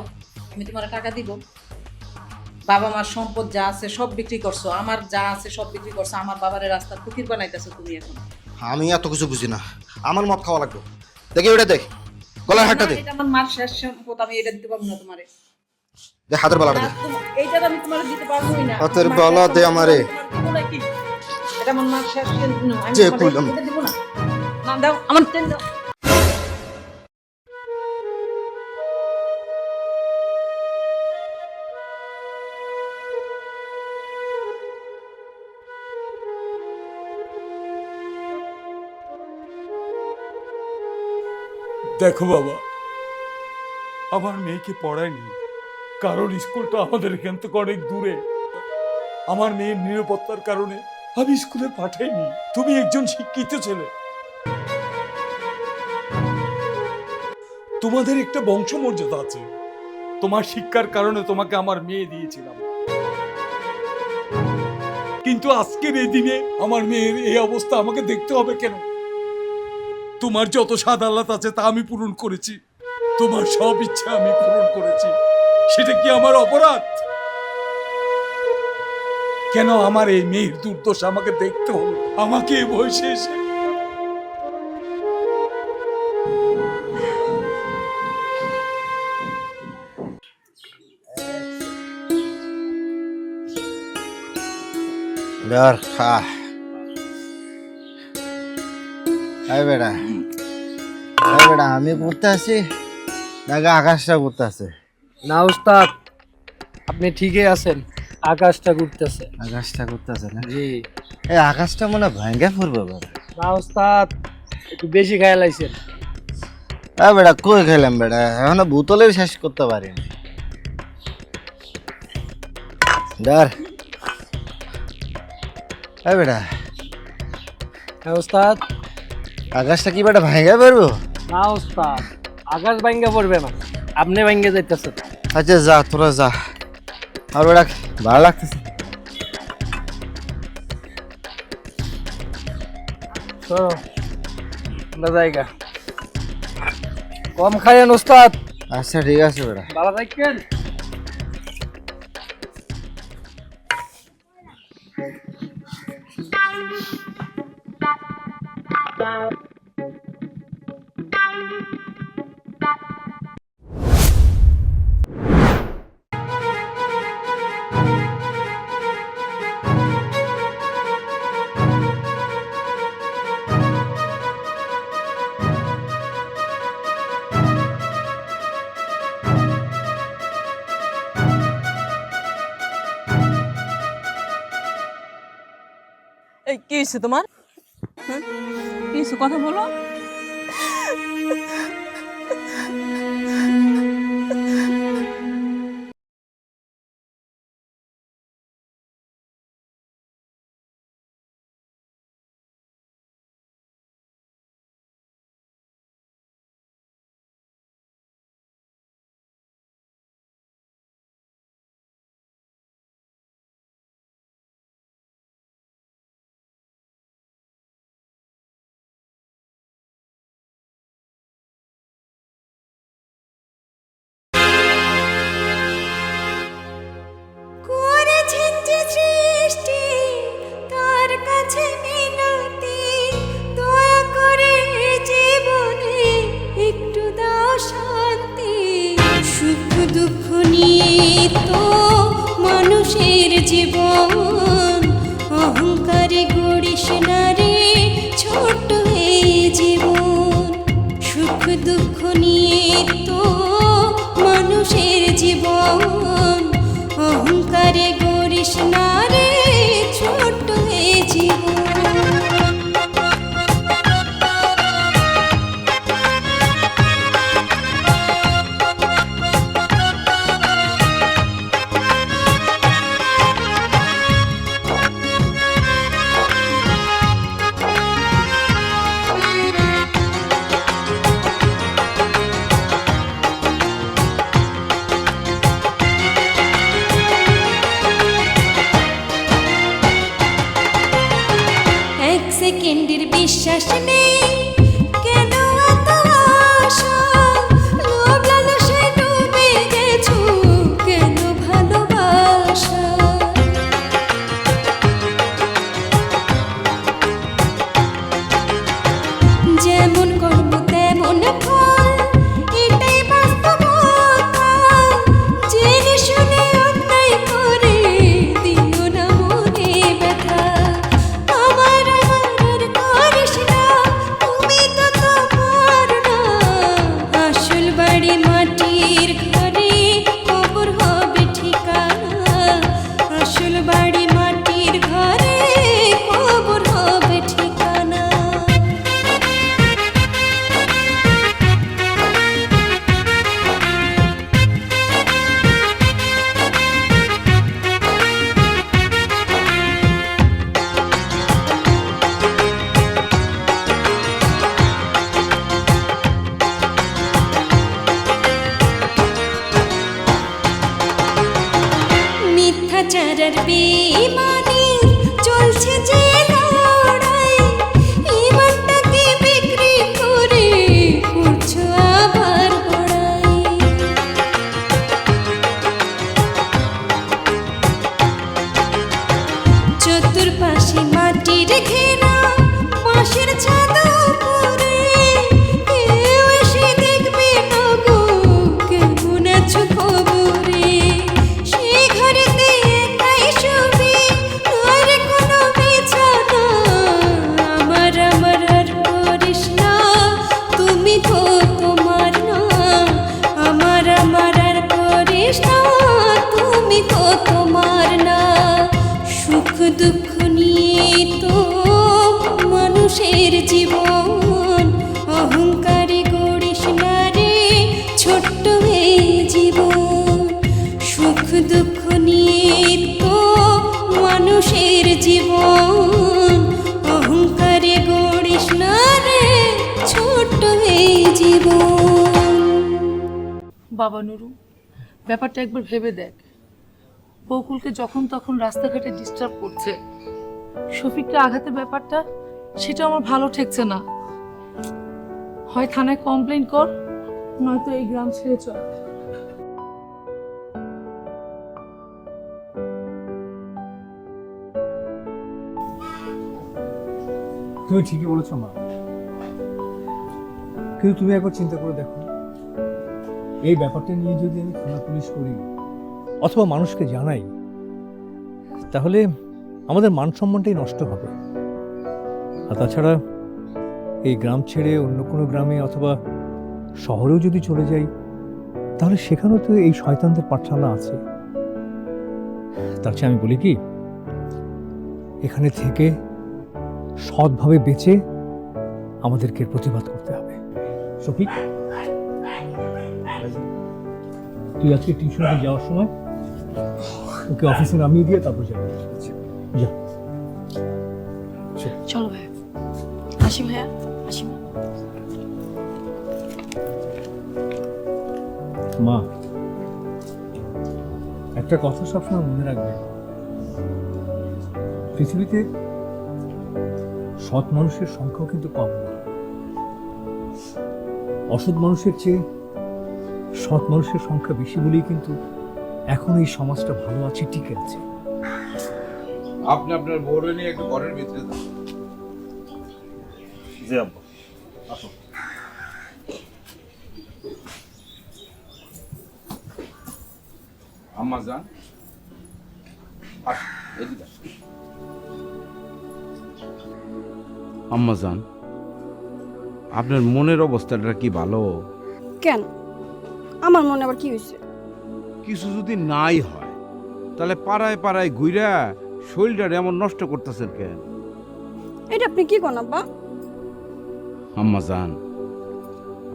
আমি তোমার টাকা দিব? বাবা মার সম্পদ যা আছে সব বিক্রি করছো, আমার যা আছে সব বিক্রি করছো, আমার বাবারে রাস্তার ফকির বানাইতেছো তুমি এখন। আমি এত কিছু বুঝি না, আমার মদ খাওয়া লাগবে, দেখে ওটা দেখ, গলার হাতটা দে। এটা আমার মার শেষ সম্পদ, আমি এটা দিতে পারবো না তোমারে। দে হাতের বালাটা দে। এইটা আমি তোমারে দিতে পারবোই না। হাতের বালা দে আমারে। এটা আমার মার শেষ, আমি যে তোমারে কইলাম। এটা দিব না। না দাও, আমার তেল দাও। দেখো বাবা, আমার মেয়েকে পড়ায়নি, কারণ স্কুলটা আমাদের এখান থেকে অনেক দূরে। আমার মেয়ের নিরাপত্তার কারণে আমি স্কুলে পাঠাইনি। তুমি একজন শিক্ষিত ছেলে, তোমাদের একটা বংশমর্যাদা আছে। তোমার শিক্ষার কারণে তোমাকে আমার মেয়ে দিয়েছিলাম, কিন্তু আজকের এই দিনে আমার মেয়ের এই অবস্থা আমাকে দেখতে হবে কেন? তোমার যত স্বাদ আহ্লাদ আছে তা আমি পূরণ করেছি, তোমার সব ইচ্ছা আমি পূরণ করেছি। সেটা কি আমার অপরাধ? কেন আমার এই মেয়ের দুর্দশা আমাকে দেখতে হলো, আমাকে এই বয়সে এসে? ধর খা। এই বেটা, আমি ঘুরতে আসি নাকি আকাশটা ঘুরতে আছে? না উস্তাদ, আপনি ঠিকই আছেন, আকাশটা ঘুরতেছে। আকাশটা ঘুরতে আছে না? জি। এই আকাশটা মনে ভেঙে পড়বে বেটা। না উস্তাদ, একটু বেশি খেয়াল আইছেন। বেটা কই খেলাম বেটা, এখনো বোতলের শেষ করতে পারিনি। ধর বেটা। হ্যাঁ উস্তাদ। আকাশটা কি বেটা ভেঙে পড়বো? না উস্তাদ, আকাশ ভাঙ্গা পড়বে না, আপনি ভাঙ্গে যাইতেছেন। আচ্ছা যা, তোরা যা, আর বেটা ভালো লাগতেছে। জায়গা কম খাইয়েন উস্তাদ। আচ্ছা ঠিক আছে বেটা, ভালো থাকেন। এই কি হয়েছে তোমার? হ্যাঁ, কি হয়েছে কথা বলো। জীবন অহংকারে গড়িস না রে ছোট এই জীবন, সুখ দুঃখ নিয়ে তো মানুষের জীবন, অহংকারে গড়িস না রে ছোট এই জীবন। সেকেন্ডের বিশ্বাস নেই কেন এত আশা, লোভ লালসায় ডুবে গেছো কেন ভালোবাসা। যেমন কর্ম তেমন ফল, এটাই বাস্তবতা। জেনে শুনে অন্যায় করে দিও না মনে ব্যথা। আমার করিস না বেঈমানি চলছে যে লড়াই, ঈমানটাকে বিক্রি করে করছো আবার বড়াই। চতুর্পাশে মাটির ঘেরা বাঁশের ছাদ উপরে, কেউ এসে দেখবে না গো কেমন আছো খবরে। সেই ঘরেতে একাই শুবে আর কোনো বিছানা, আমার আমার আর করিস না, তুমি তো তোমার না। আমার আমার আর করিস না, তুমি তো তোমার না। সুখ দুঃখ নিয়ে তো মানুষের জীবন, অহংকারে গড়িস না রে ছোট্ট এই জীবন। সুখ দুঃখ নিয়ে তো মানুষের জীবন, অহংকারে গড়িস না রে ছোট্ট এই জীবন। বাবা নুরু, ব্যাপারটা একবার ভেবে দেখ। বকুলকে যখন তখন রাস্তাঘাটে ডিস্টার্ব করছে, শফিককে আঘাতের ব্যাপারটা সেটা আমার ভালো ঠেকছে না। হয় থানায় কমপ্লেইন কর, নয়তো এই গ্রাম ছেড়ে চল। তুমি ঠিকই বলেছো মা, কিন্তু তুমি একবার চিন্তা করে দেখো, এই ব্যাপারটা নিয়ে যদি আমি থানা পুলিশ করি অথবা মানুষকে জানাই, তাহলে আমাদের মান সম্মানটাই নষ্ট হবে। আর তাছাড়া এই গ্রাম ছেড়ে অন্য কোনো গ্রামে অথবা শহরেও যদি চলে যাই, তাহলে সেখানেও তো এই শয়তানদের পাঠশালা আছে। তার চেয়ে আমি বলি কি, এখানে থেকে সৎভাবে বেঁচে আমাদেরকে প্রতিবাদ করতে হবে। শফিক, তুই আজকে টিউশনে যাওয়ার সময় ওকে অফিসে নামিয়ে দিয়ে তারপর যাবি। যা। চলো ভাইয়া, আসি ভাইয়া, আসি। মা, একটা কথা সবসময় মনে রাখবে, পৃথিবীতে সৎ মানুষের সংখ্যাও কিন্তু কম না। অসৎ মানুষের চেয়ে সৎ মানুষের সংখ্যা বেশি বলেই কিন্তু এখন এই সমাজটা ভালো আছে, টিকে আছে। আপনি আপনার বউরে নিয়ে একটু ঘরের ভিতরে যান। জি আব্বা, আসো। আম্মা যান, আসুন, এদিকে আসুন। আম্মা যান, আপনার মনের অবস্থাটা কি ভালো? কেন, আমার মনে আবার কি হয়েছে? কিছু যদি নাই হয় তাহলে পাড়ায় পাড়ায় ঘুরা শরীরটা এমন নষ্ট করতেছেন কেন? এটা আপনি কি করেন আব্বা? আম্মা জান,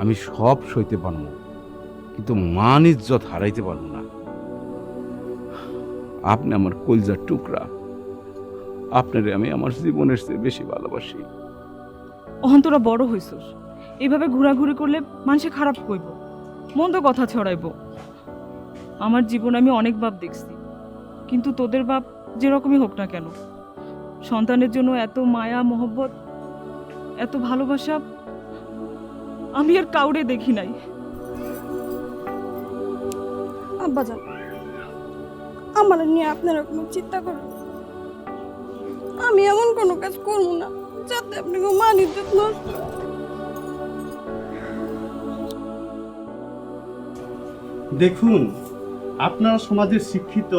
আমি সব সইতে পারবো, কিন্তু মান ইজ্জত হারাইতে পারবো না। আপনি আমার কলজার টুকরা, আপনারে আমি আমার জীবনের চেয়ে বেশি ভালোবাসি। অহন তোরা বড় হইছস, এইভাবে ঘোরাঘুরি করলে মানুষে খারাপ কইব, মন্দ কথা ছড়াইব। আমার জীবন আমি অনেক বাপ দেখছি, কিন্তু তোদের বাপ যেরকমই হোক না কেন, সন্তানের জন্য এত মায়া মহব্বত, এত ভালোবাসা আমি আর কাউরে দেখি নাই। আব্বাজান, আমার নিয়ে আপনারা কোনো চিন্তা করেন, আমি এমন কোনো কাজ করবো না যাতে আপনাকে মান ইজ্জত নষ্ট হয়। দেখুন, আপনারা সমাজের শিক্ষিত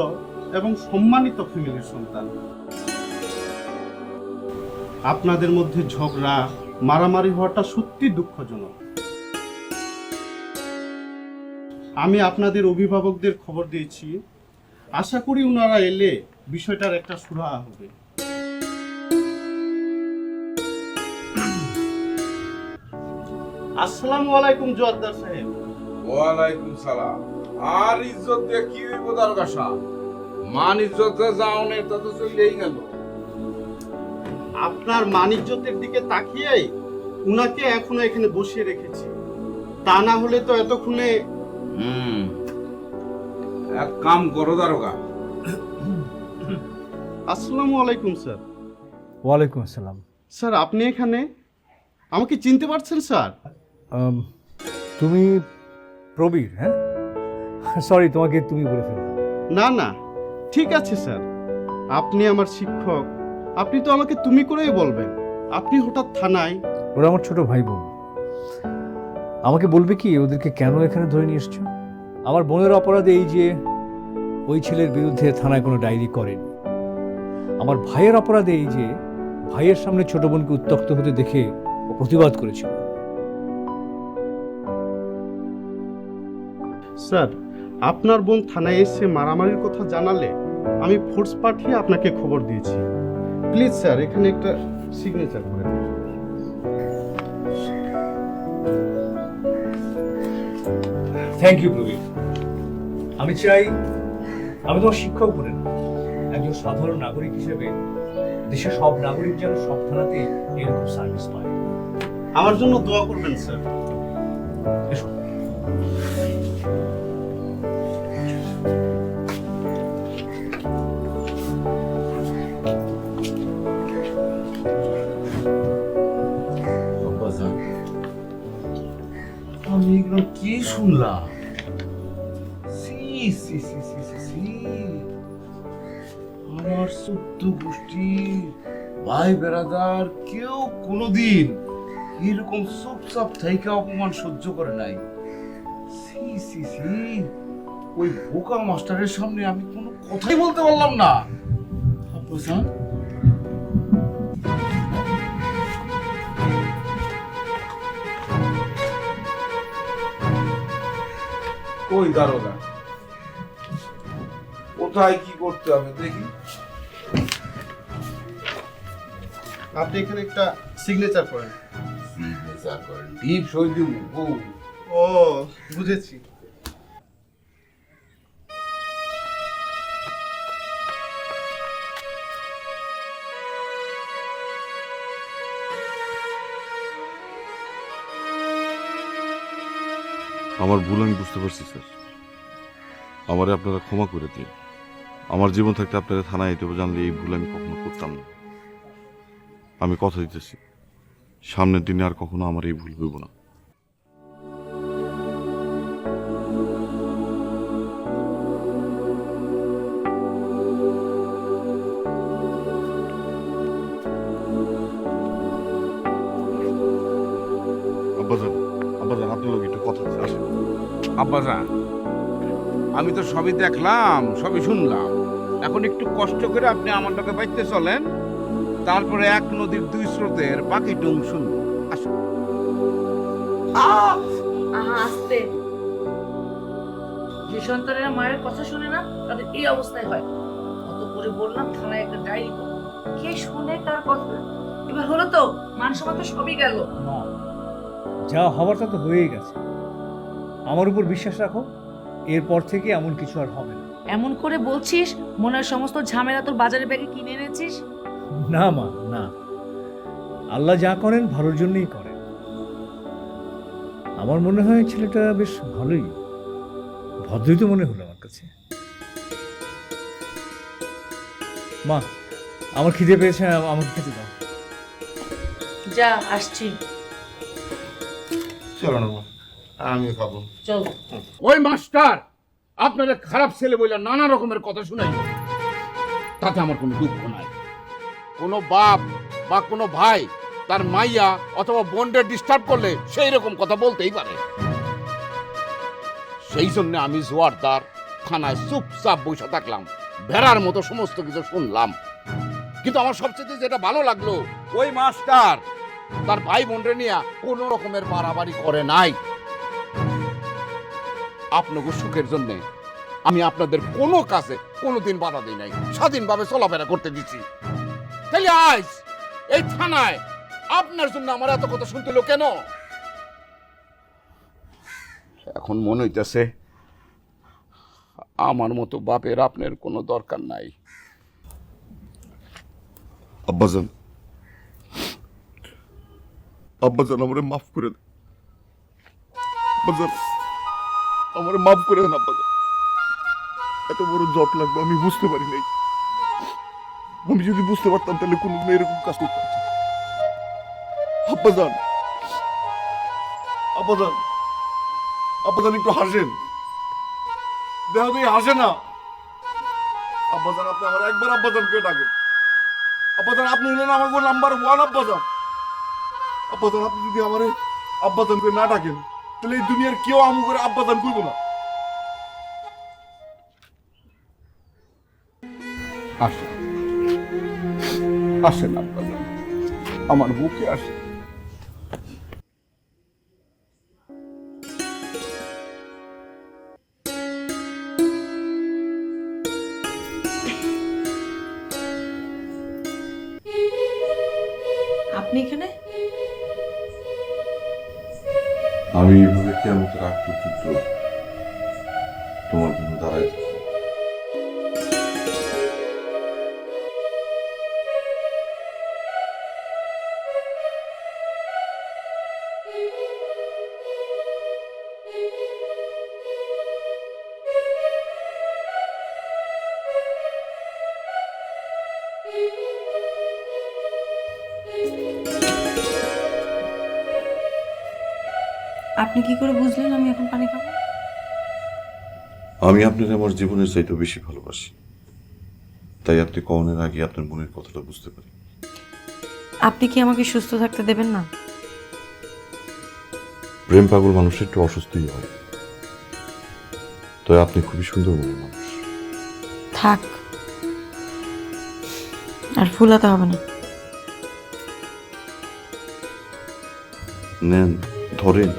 এবং সম্মানিত ফ্যামিলির সন্তান। আপনাদের মধ্যে ঝগড়া মারামারি হওয়াটা সত্যি দুঃখজনক। আমি আপনাদের অভিভাবকদের খবর দিয়েছি, আশা করি ওনারা এলে বিষয়টার একটা সুরাহা হবে। আসসালামু আলাইকুম জোয়ারদার সাহেব। ওয়ালাইকুম সালাম। আর ইজ্জত দিয়ে কি হইব দরগাসা? মান ইজ্জতে যাও না, তা তো চলেই গেল। আপনার মান ইজ্জতের দিকে তাকিয়েই উনাকে এখনো এখানে বসিয়ে রেখেছি, তা না হলে তো এতক্ষণে। এক কাম করো দারোগা, আসসালামু আলাইকুম স্যার। ওয়ালাইকুম আসসালাম। স্যার আপনি এখানে আমাকে চিনতে পারছেন স্যার? তুমি প্রবীর? হ্যাঁ, সরি, তোমাকে তুমি বলে ফেললাম। না না, ঠিক আছে স্যার, আপনি আমার শিক্ষক, আপনি তো আমাকে তুমি করেই বলবেন। আপনি হঠাৎ থানায়? ওরা আমার ছোট ভাই বোন। আমাকে বলবে কি ওদেরকে কেন এখানে ধরে নিয়ে এসছো? আমার বোনের অপরাধে এই যে ওই ছেলের বিরুদ্ধে থানায় কোনো ডায়েরি করেনি। আমার ভাইয়ের অপরাধে এই যে ভাইয়ের সামনে ছোট বোনকে উত্ত্যক্ত হতে দেখে ও প্রতিবাদ করেছিল। স্যার, আপনার বোন থানায় এসে মারামারির কথা জানালে আমি ফোর্স পাঠিয়ে আপনাকে খবর দিয়েছি। প্লিজ স্যার, এখানে একটা সিগনেচার করে দিন। Thank you Prabir. আমি চাই আমি তোমার শিক্ষক বলে না, একজন সাধারণ নাগরিক হিসেবে দেশের সব নাগরিক যেন সব থানাতে এরকম সার্ভিস পায়। আমার জন্য দোয়া করবেন স্যার। এসো। আমি এগুলো কি শুনলাম? সি সি সি সি সি সি, আমার সত্য গোষ্ঠীর ভাই বেড়াদার কেউ কোনোদিন এরকম চুপচাপ থাইকা অপমান সহ্য করে নাই। সি সি সি, ওই বোকা মাস্টারের সামনে আমি কোনো কথাই বলতে পারলাম না। আব্বাজান, ওই দারোগা, কোথায় কি করতে হবে দেখি। আপনি এখানে একটা সিগনেচার করেন। সিগনেচার করেন? ডিপ সই দিব? ও, বুঝেছি। আমার ভুল আমি বুঝতে পারছি স্যার, আমারে আপনারা ক্ষমা করে দিন। আমার জীবন থাকতে আপনারা থানায় যেতে জানলে এই ভুল আমি কখনো করতাম না। আমি কথা দিতেছি, সামনের দিনে আর কখনো আমার এই ভুল হইব না। আব্বাজান, আব্বাজান, আপনার লোক একটু কথা আছে, আসেন। আব্বাজান, আমি তো সবই দেখলাম, সবই শুনলাম। এখন একটু কষ্ট করে আপনি আমার লোকে বাইতে চলেন, তারপরে এক নদীর দুই স্রোতের বাকি টুং শুনবো। আসুন। আস্তে। যে সন্তানেরা মায়ের কথা শুনে না তাদের এই অবস্থায় হয়। কত করে বললাম থানায় একটা ডায়েরি করো, কে শুনে কার কথা? এবার হলো তো, মান সম্মান তো সবই গেল। যা হওয়ার তা তো হয়েই গেছে। আমার উপর বিশ্বাস রাখো, এরপর থেকে এমন কিছু আর হবে না। এমন করে বলছিস মনের সমস্ত ঝামেলা তোর বাজারে ব্যাগে কিনে এনেছিস? না মা, না, আল্লাহ যা করেন ভালোর জন্যই করেন। আমার মনে হয় ছেলেটা বেশ ভালোই, ভদ্রই তো মনে হলো আমার কাছে। মা, আমার খিদে পেয়েছে, আমাকে খেতে দাও। যা, আসছি। চলো না মা, আমিও খাবো। চল। ওই মাস্টার আপনারা খারাপ ছেলে বলে নানা রকমের কথা শুনাই, তাতে আমার কোনো দুঃখ নাই। কোনো বাপ বা কোনো ভাই তার মাইয়া অথবা বোনদের ডিস্টার্ব করলে সেই রকম কথা বলতেই পারে। সেই জন্য আমি জোয়ারদার থানায় চুপচাপ বসে থাকলাম, ভেড়ার মতো সমস্ত কিছু শুনলাম। কিন্তু আমার সবচেয়ে যেটা ভালো লাগলো, ওই মাস্টার তার ভাই বোনরে নিয়ে কোনো রকমের বাড়াবাড়ি করে নাই। আপনাদের সুখের জন্য আমি আপনাদের কোনো কাজে কোনোদিন বাধা দিই নাই, স্বাধীনভাবে চলাফেরা করতে দিচ্ছি। তাহলে আজ এই থানায় আপনার জন্য আমার এত কথা শুনতে হলো কেন? এখন মনে হইতেছে আমার মতো বাপের আপনার কোনো দরকার নাই। আব্বাজান, আব্বাজান, আমারে মাফ করে দেন। আব্বাজান, আমারে মাফ করে দেন। আব্বাজান, এত বড় জট লাগবে আমি বুঝতে পারি নাই। আমি যদি বুঝতে পারতাম তাহলে কোনোদিন এরকম কাজ করতাম না। আব্বাজান, আব্বাজান, আব্বাজান একটু হাসেন, দেখা দিয়ে হাসে না। আব্বাজান, আপনি আমার একবার আব্বাজান কে ডাকেন। আব্বাজান, আপনি হলেন আমার নাম্বার 1 আব্বাজান। আব্বাজান, আপনি যদি আমার আব্বাজান করে না ডাকেন তাহলে এই দুনিয়ার কেউ আমু করে আব্বাজান করবো না। আসেন, আসেন আব্বাজান, আমার বুকে আসেন। আপনি এখানে? আমি এইভাবে কেমন রাগ পর্যন্ত তোমার জন্য দাঁড়াই থাকি। আপনি কি করে বুঝলেন আমি এখন পানি খাবো? আমি আপনার আমার জীবনের চাইতেও বেশি ভালোবাসি, তাই আপনি কওনের আগে আপনার মনের কথাটা বুঝতে পারি। আপনি কি আমাকে সুস্থ থাকতে দেবেন না? প্রেম পাগল মানুষের একটু অসুস্থই হয়, তাই আপনি খুবই সুন্দর মনের মানুষ। থাক, আর ফুলাতে হবে না। নেন, ধরেন।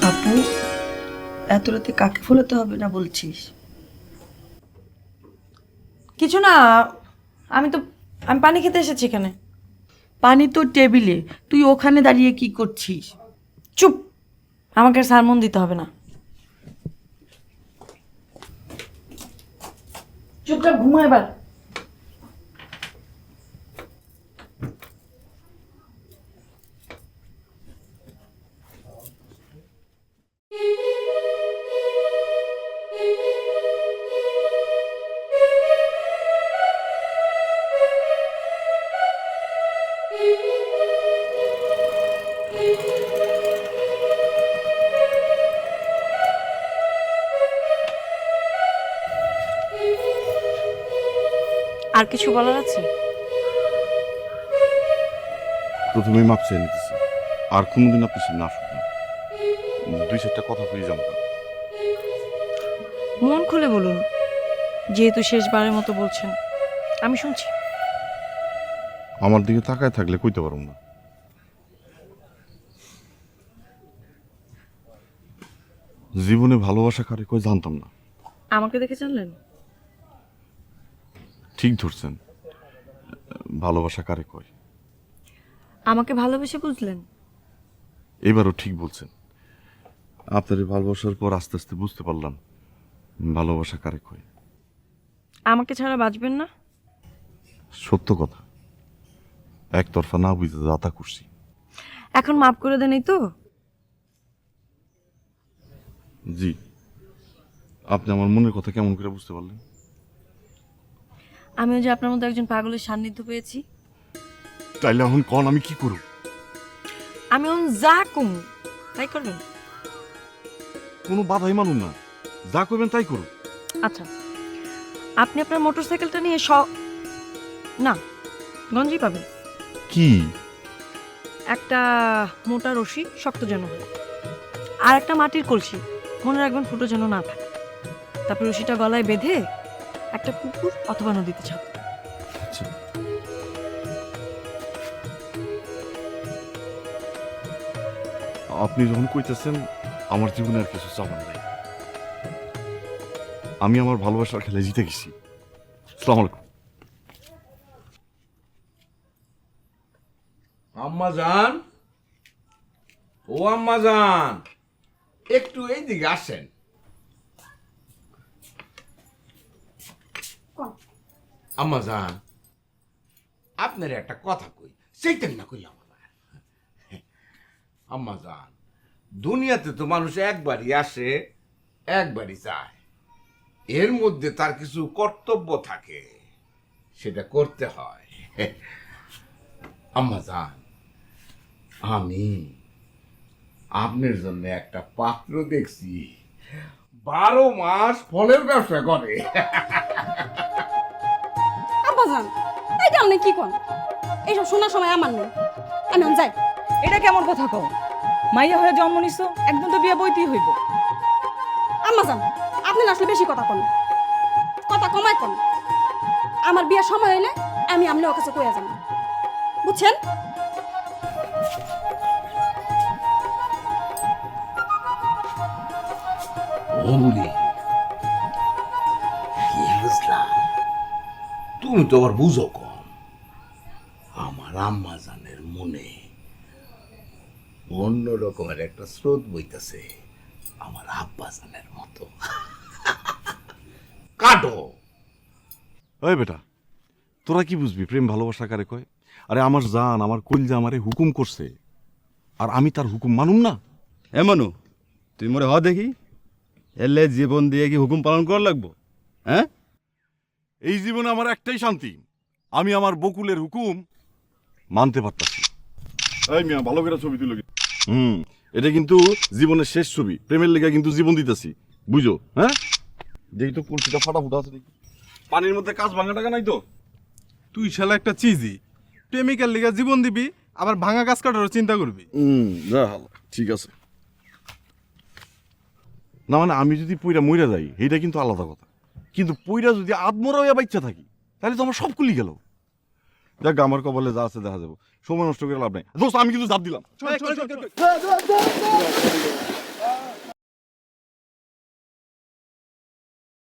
আপু, এত রাতে কাকে ফুলাতে হবে না বলছিস? কিছু না, আমি পানি খেতে এসেছি এখানে। পানি তো টেবিলে, তুই ওখানে দাঁড়িয়ে কি করছিস? চুপ, আমাকে আর সারমন দিতে হবে না। চুপচাপ ঘুমা এবার। আর কিছু বলার আছে? প্রথমেই মাপ চেয়ে নিতেছি, আর কোনোদিন আপনি সামনে আসুন না। 2-4টা কথা বলে যাবো। মন খুলে বলুন, যেহেতু শেষবারের মতো বলছেন, আমি শুনছি। আমার দিকে তাকায় থাকলে কইতে পারবো না। জীবনে ভালোবাসা কারে কই জানতাম না। আমাকে দেখে জানলেন? ঠিক ধরছেন, ভালোবাসা কারে কয়। আমাকে ভালোবেসে বুঝলেন? এবারও ঠিক বলছেন। আপনার এই ভালোবাসার পর আস্তে আস্তে বুঝতে পারলাম ভালোবাসা কারে কয়। আমাকে ছাড়া বাঁচবেন না? সত্য কথা, একতরফা না বুঝতে যাতা করছি। এখন মাফ করে দেন, এই তো? জি। আপনি আমার মনের কথা কেমন করে বুঝতে পারলেন? আমিও যে আপনার মধ্যে একজন পাগলের সান্নিধ্য পেয়েছি। তাইলে এখন কন আমি কি করব? আমি এখন যা কমু তাই করবেন? কোনো বাধাই মানুন না, যা করবেন তাই করুন। আচ্ছা, আপনি আপনার মোটরসাইকেলটা নিয়ে না, গঞ্জি পাবেন। কি? একটা মোটা রশি, শক্ত যেন হয়, আর একটা মাটির কলসি, মনে রাখবেন ফুটো যেন না থাকে। তারপর রশিটা গলায় বেঁধে একটা পুকুর অথবা নদীতে ছাড়বেন। আচ্ছা। আপনি যখন কইতেছেন আমার জীবনে আর কিছু চাওয়ার নাই। আমি আমার ভালোবাসার খেলায় জিতে গেছি। আসসালামু আলাইকুম। আম্মা জান, ও আম্মা জান, একটু এইদিকে আসেন। আম্মা জান, আপনার একটা কথা কই, সেইটাই না কইলাম। আম্মা জান, দুনিয়াতে তো মানুষ একবারই আসে, একবারই যায়। এর মধ্যে তার কিছু কর্তব্য থাকে, সেটা করতে হয়। আম্মা জান, আমি আপনার জন্য একটা পাত্র দেখছি, 12 মাস ফলের ব্যবসা করে। আব্বাজান এইটা আপনি কি কোন? এইসব শোনার সময় আমার নেই, আমি যাই। এটা কেমন কথা কও? মাইয়া হয়ে জন্ম নিছো, একদম তো বিয়া বইতেই হইব। আম্মাজান আপনি না আসলে বেশি কথা কোন, কথা কমায় কোন। আমার বিয়ের সময় হইলে আমি আপনার কাছে কইয়া যাব, বুঝছেন? তুমি তো আবার বুঝো কম। আমার আম্মা জানের মনে অন্য রকমের একটা স্রোত বইতেছে, আমার আব্বা জানের মতো। কাটো। ওই বেটা, তোরা কি বুঝবি প্রেম ভালোবাসা কারে কয়? আরে আমার জান, আমার কলজা আমারে হুকুম করছে, আর আমি তার হুকুম মানুম না? এমনও তুই মরে হ দেখি, এলে জীবন দিয়ে কি হুকুম পালন করা লাগবো? হ্যাঁ, এই জীবনে আমার একটাই শান্তি, আমি আমার বকুলের হুকুম মানতে পারতাছি। এই মিয়া, ভালো করে ছবি তুলো। এটা কিন্তু জীবনের শেষ ছবি, প্রেমের লেগে কিন্তু জীবন দিতেছি, বুঝো? হ্যাঁ, দেখি তো কুলসিটা ফাটা ফুটা আছে দেখি, পানির মধ্যে কাজ ভাঙা টাকা নাই তো? তুই শালা একটা চিজি, প্রেমিকার লিগা জীবন দিবি, আবার ভাঙা গাছ কাটারও চিন্তা করবি। ঠিক আছে না, মানে আমি যদি পইরা মইরা যাই এইটা কিন্তু আলাদা কথা, কিন্তু পইরা যদি আদমরা হইয়া বাচ্চা থাকি তাহলে তো আমার সব কুলি গেল। দেখ আমার কপালে যা আছে দেখা যাবো, সময় নষ্ট করে লাভ নাই। দোস্ত আমি কিন্তু জাপ দিলাম।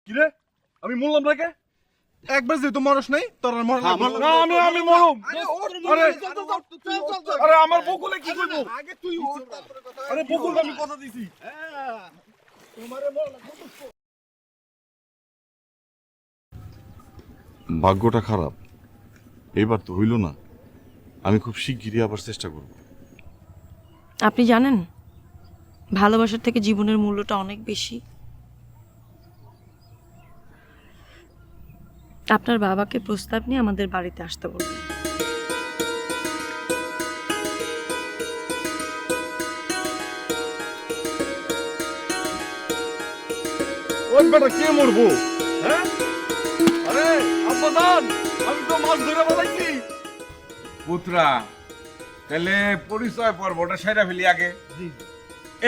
কিরে, আমি মরলাম নাকি? একবার যেহেতু মরস নাই, তোর আর মরলাম না, আমি মরম। আরে আমার বকুলে কি করবো? আরে বকুল আমি কথা দিছি। ভাগ্যটা খারাপ, এইবার তো হইল না। আমি খুব শিগগিরই আবার চেষ্টা করব। আপনি জানেন ভালোবাসার থেকে জীবনের মূল্যটা অনেক বেশি। আপনার বাবাকে প্রস্তাব নিয়ে আমাদের বাড়িতে আসতে বলবেন। ওই বেটা কে মরবো? হ্যাঁ, আরে আব্বাজান, আমি তো মাছ ধরে বানাইছি। পুত্রা, তাহলে পরিচয় পর্বটা সেরা ফেলি আগে।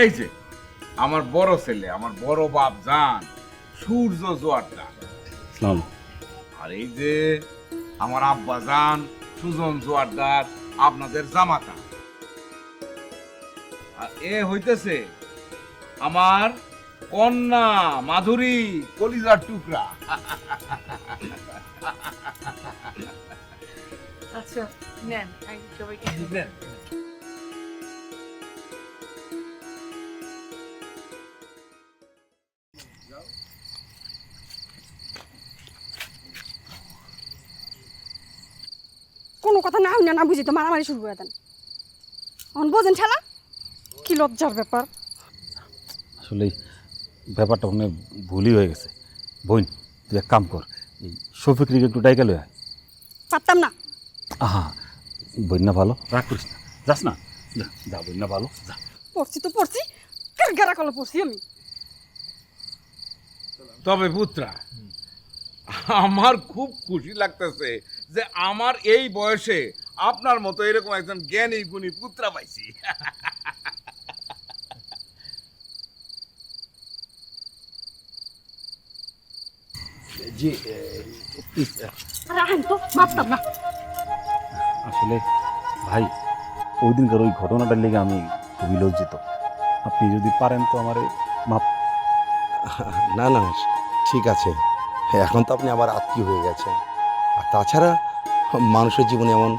এই যে আমার বড় ছেলে, আমার বড় বাপ জান সূর্য জোয়ারদার, আর এই যে আমার আব্বা জান সুজন জোয়ারদার, আপনাদের জামাতা। আর এ হইতেছে আমার কন্যা মাধুরী, কলিজার টুকরা। আচ্ছা নেন, সবাইকে নেন। কোনো কথা না হইনা না বুঝি তো মারামারি শুরু করে দেন। অন বোঝেন ঠেলা, কি লজ্জার ব্যাপার। আসলে ব্যাপারটা অনেক ভুলই হয়ে গেছে। বোন, তুই এক কাম কর, এই শফিকরিকে একটু ডাইকা লয়া। পারতাম না। আহা, বন্যা ভালো, রাগ করিস না, যাস না, যা বন্যা ভালো, যা। পড়ছি তো পড়ছি, কারগারা কলে পড়ছি আমি। তবে পুত্রা, আমার খুব খুশি লাগতেছে যে আমার এই বয়সে আপনার মতো এরকম একজন জ্ঞানী গুণী পুত্রা পাইছি। জি, রাহেন তো ভাবতাম না। আসলে ভাই, ওই দিনকার ওই ঘটনাটার লেগে আমি খুবই লজ্জিত। আপনি যদি পারেন তো আমারে মাপ। না না, ঠিক আছে, এখন তো আপনি আমার আত্মীয় হয়ে গেছেন। আর তাছাড়া মানুষের জীবনে এমন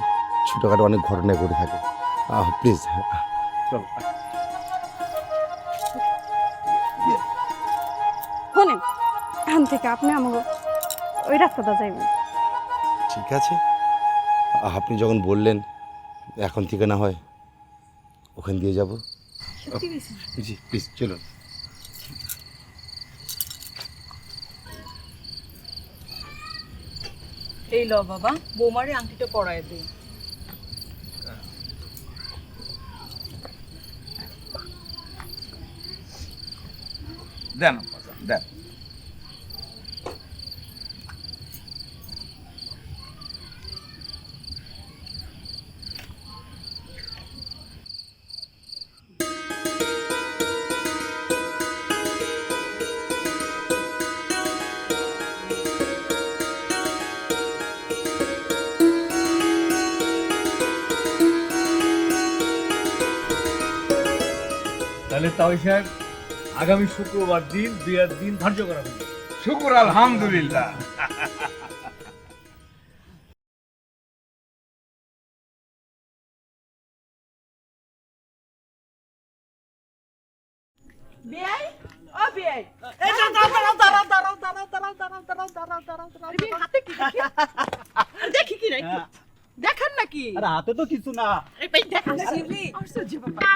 ছোটোখাটো অনেক ঘটনা ঘটে থাকে। প্লিজ চল। শোনেন, এখান থেকে আপনি আমাকে ওই রাস্তাটা যাইবেন। ঠিক আছে, আপনি যখন বললেন এখন থেকে না হয় ওখান দিয়ে যাব। জি প্লিজ চলুন। এই ল বাবা, বৌমারে আংটিটা পরায় দে। দেন আব্বাজান দেন। তাহলে তাও সাহেব আগামী শুক্রবার দিন বিয়ের দিন ধার্য করা হলো। শুকুর আলহামদুলিল্লাহ। বিয়াই ও বিয়াই, এই দাঁড়াও দাঁড়াও দাঁড়াও দাঁড়াও দাঁড়াও দাঁড়াও দাঁড়াও দাঁড়াও দাঁড়াও দাঁড়াও দাঁড়াও। আরে হাতে কি দেখি? আরে দেখি কি রে? দেখেন নাকি? আরে হাতে তো কিছু না। এই ভাই দেখেন না শিবলি? আশ্চর্য ব্যাপার।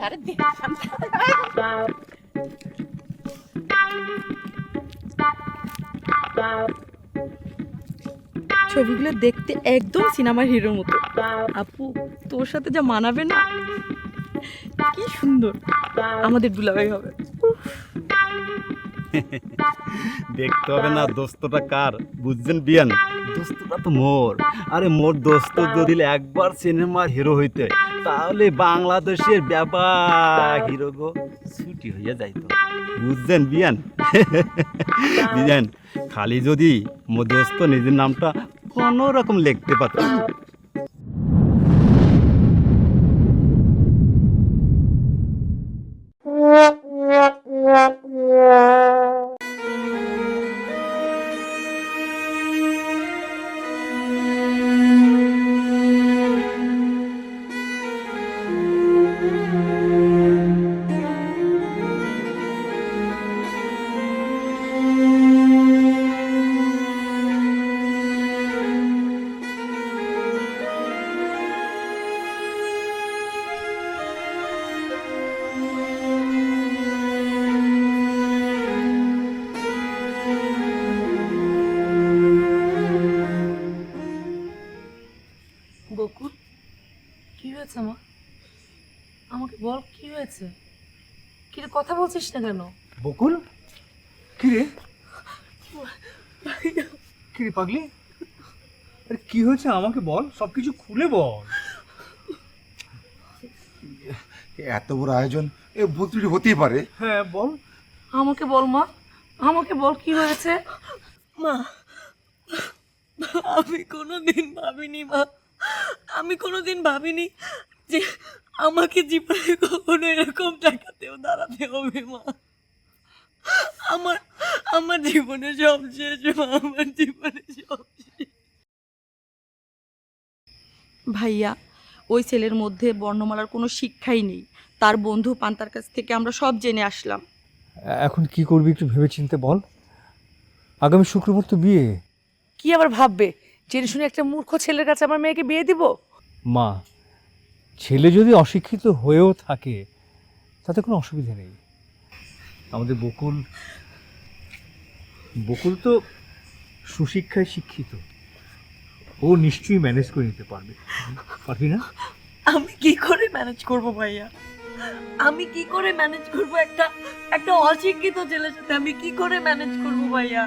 আরে দেখেন। ছবিগুলো দেখতে একদম সিনেমার হিরোর মতো। আপু তোর সাথে যা মানাবে না, কি সুন্দর আমাদের দুলাভাই হবে। দেখতে হবে না দোস্তটা কার, বুঝছেন বিয়ান? দোস্তটা তো মোর। আরে মোর দোস্ত যদি একবার সিনেমার হিরো হইতে, তাহলে বাংলাদেশের ব্যাপক হিরো গো ছুটি হইয়া যাইতো, বুঝছেন বিয়ান? বিয়ান খালি যদি মোর দোস্ত নিজের নামটা কোনো রকম লিখতে পারত। বকুল, কি হয়েছে মা? আমাকে বল কি হয়েছে? কি রে, কথা বলছিস না কেন? বকুল, কি রে? কি রে পাগলি? আরে কি হয়েছে আমাকে বল, সবকিছু খুলে বল। এত বড় আয়োজন, এ ভুল ত্রুটি হতেই পারে। হ্যাঁ বল। আমাকে বল মা, আমাকে বল কি হয়েছে? মা, আমি কোনোদিন ভাবিনি মা, আমি কোনোদিন ভাবিনি যে আমাকে জীবনে কখনো এরকম টাকাতেও দাঁড়াতে হবে মা। আমার জীবনে সব শেষ মা, আমার জীবনে সব শেষ। ভাইয়া, ওই ছেলের মধ্যে বর্ণমালার কোনো শিক্ষাই নেই। তার বন্ধু পান্তার কাছ থেকে আমরা সব জেনে আসলাম। এখন কি করবি একটু ভেবে চিন্তে বল। আগামী শুক্রবার তো বিয়ে। কি আবার ভাববে, জেনে শুনে একটা মূর্খ ছেলের কাছে আমার মেয়েকে বিয়ে দিব? মা, ছেলে যদি অশিক্ষিত হয়েও থাকে তাতে কোনো অসুবিধা নেই। আমাদের বকুল তো সুশিক্ষায় শিক্ষিত, ও নিশ্চয়ই ম্যানেজ করে নিতে পারবে, পারবি না? আমি কি করে ম্যানেজ করব ভাইয়া? আমি কি করে ম্যানেজ করব একটা অশিক্ষিত ছেলের সাথে? আমি কি করে ম্যানেজ করব ভাইয়া,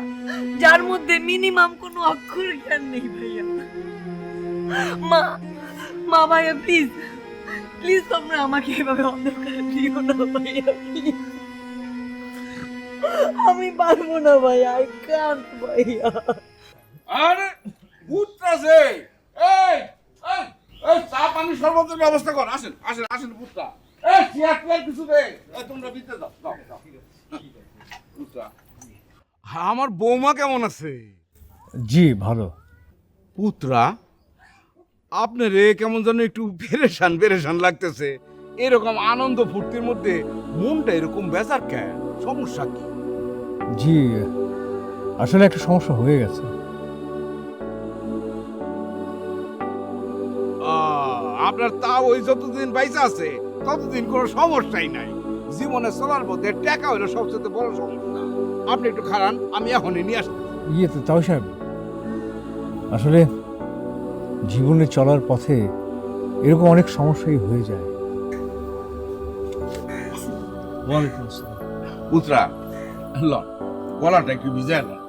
যার মধ্যে মিনিমাম কোনো অক্ষর জ্ঞান নেই ভাইয়া? মা ভাইয়া প্লিজ প্লিজ তোমরা আমাকে এভাবে অন্ধকারে দিও না ভাইয়া, প্লিজ। আমি পারবো না ভাইয়া, আই কান্ট ভাইয়া। আরে ভূতটাছে, এই এই এই চা পানি শরবতের ব্যবস্থা কর। আসেন আসেন আসেন ভূতটা। এই চেয়ার টেয়ার কিছু দে, এই তোমরা ভিতরে দাও দাও দাও। ভূতটা, আমার বৌমা কেমন আছে? জি ভালো। পুত্রা, আপনার কেমন যেন একটু পেরেশান লাগতেছে। এরকম আনন্দ ফুর্তির মধ্যে মনটা এরকম বেজার কেন? সমস্যা কি? জি আসলে একটা সমস্যা হয়ে গেছে। আপনার তা ওই যতদিন বাইসা আছে ততদিন কোনো সমস্যাই নাই। জীবনে চলার মধ্যে টাকা হলো সবচেয়ে বড় সমস্যা। আপনি একটু খারান, আমি এখনই নিয়ে আসতে। ইয়ে তো তাও সাহেব, আসলে জীবনে চলার পথে এরকম অনেক সমস্যাই হয়ে যায়। ওয়ালাইকুম আসসালাম। পুত্রা লন গলাটা একটু ভিজায় লন।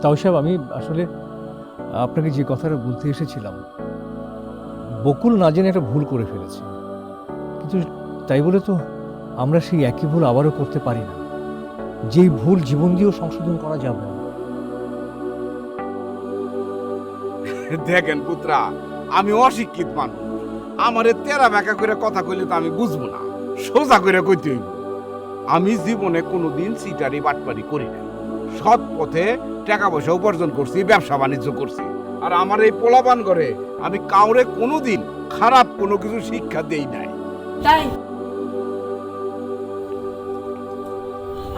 তাও সাহেব, আমি আসলে আপনাকে যে কথাটা বলতে এসেছিলাম, বকুল না জেনে একটা ভুল করে ফেলেছে, কিন্তু তাই বলে তো আমরা সেই একই ভুল আবারও করতে পারি না। যেই ভুল জীবন দিয়েও সংশোধন করা যাবে না। দেখেন পুত্রা, আমি অশিক্ষিত মানুষ, আমারে তেরা ব্যাকা করে কথা কইলে তো আমি বুঝবো না, সোজা করে কইতে হইব। আমি জীবনে কোনোদিন সিটারি বাটপারি করি না, সৎ পথে টাকা পয়সা উপার্জন করছি, ব্যবসা বাণিজ্য করছি। আর আমার এই পোলাপান করে আমি কাউরে কোনোদিন খারাপ কোনো কিছু শিক্ষা দেই নাই। তাই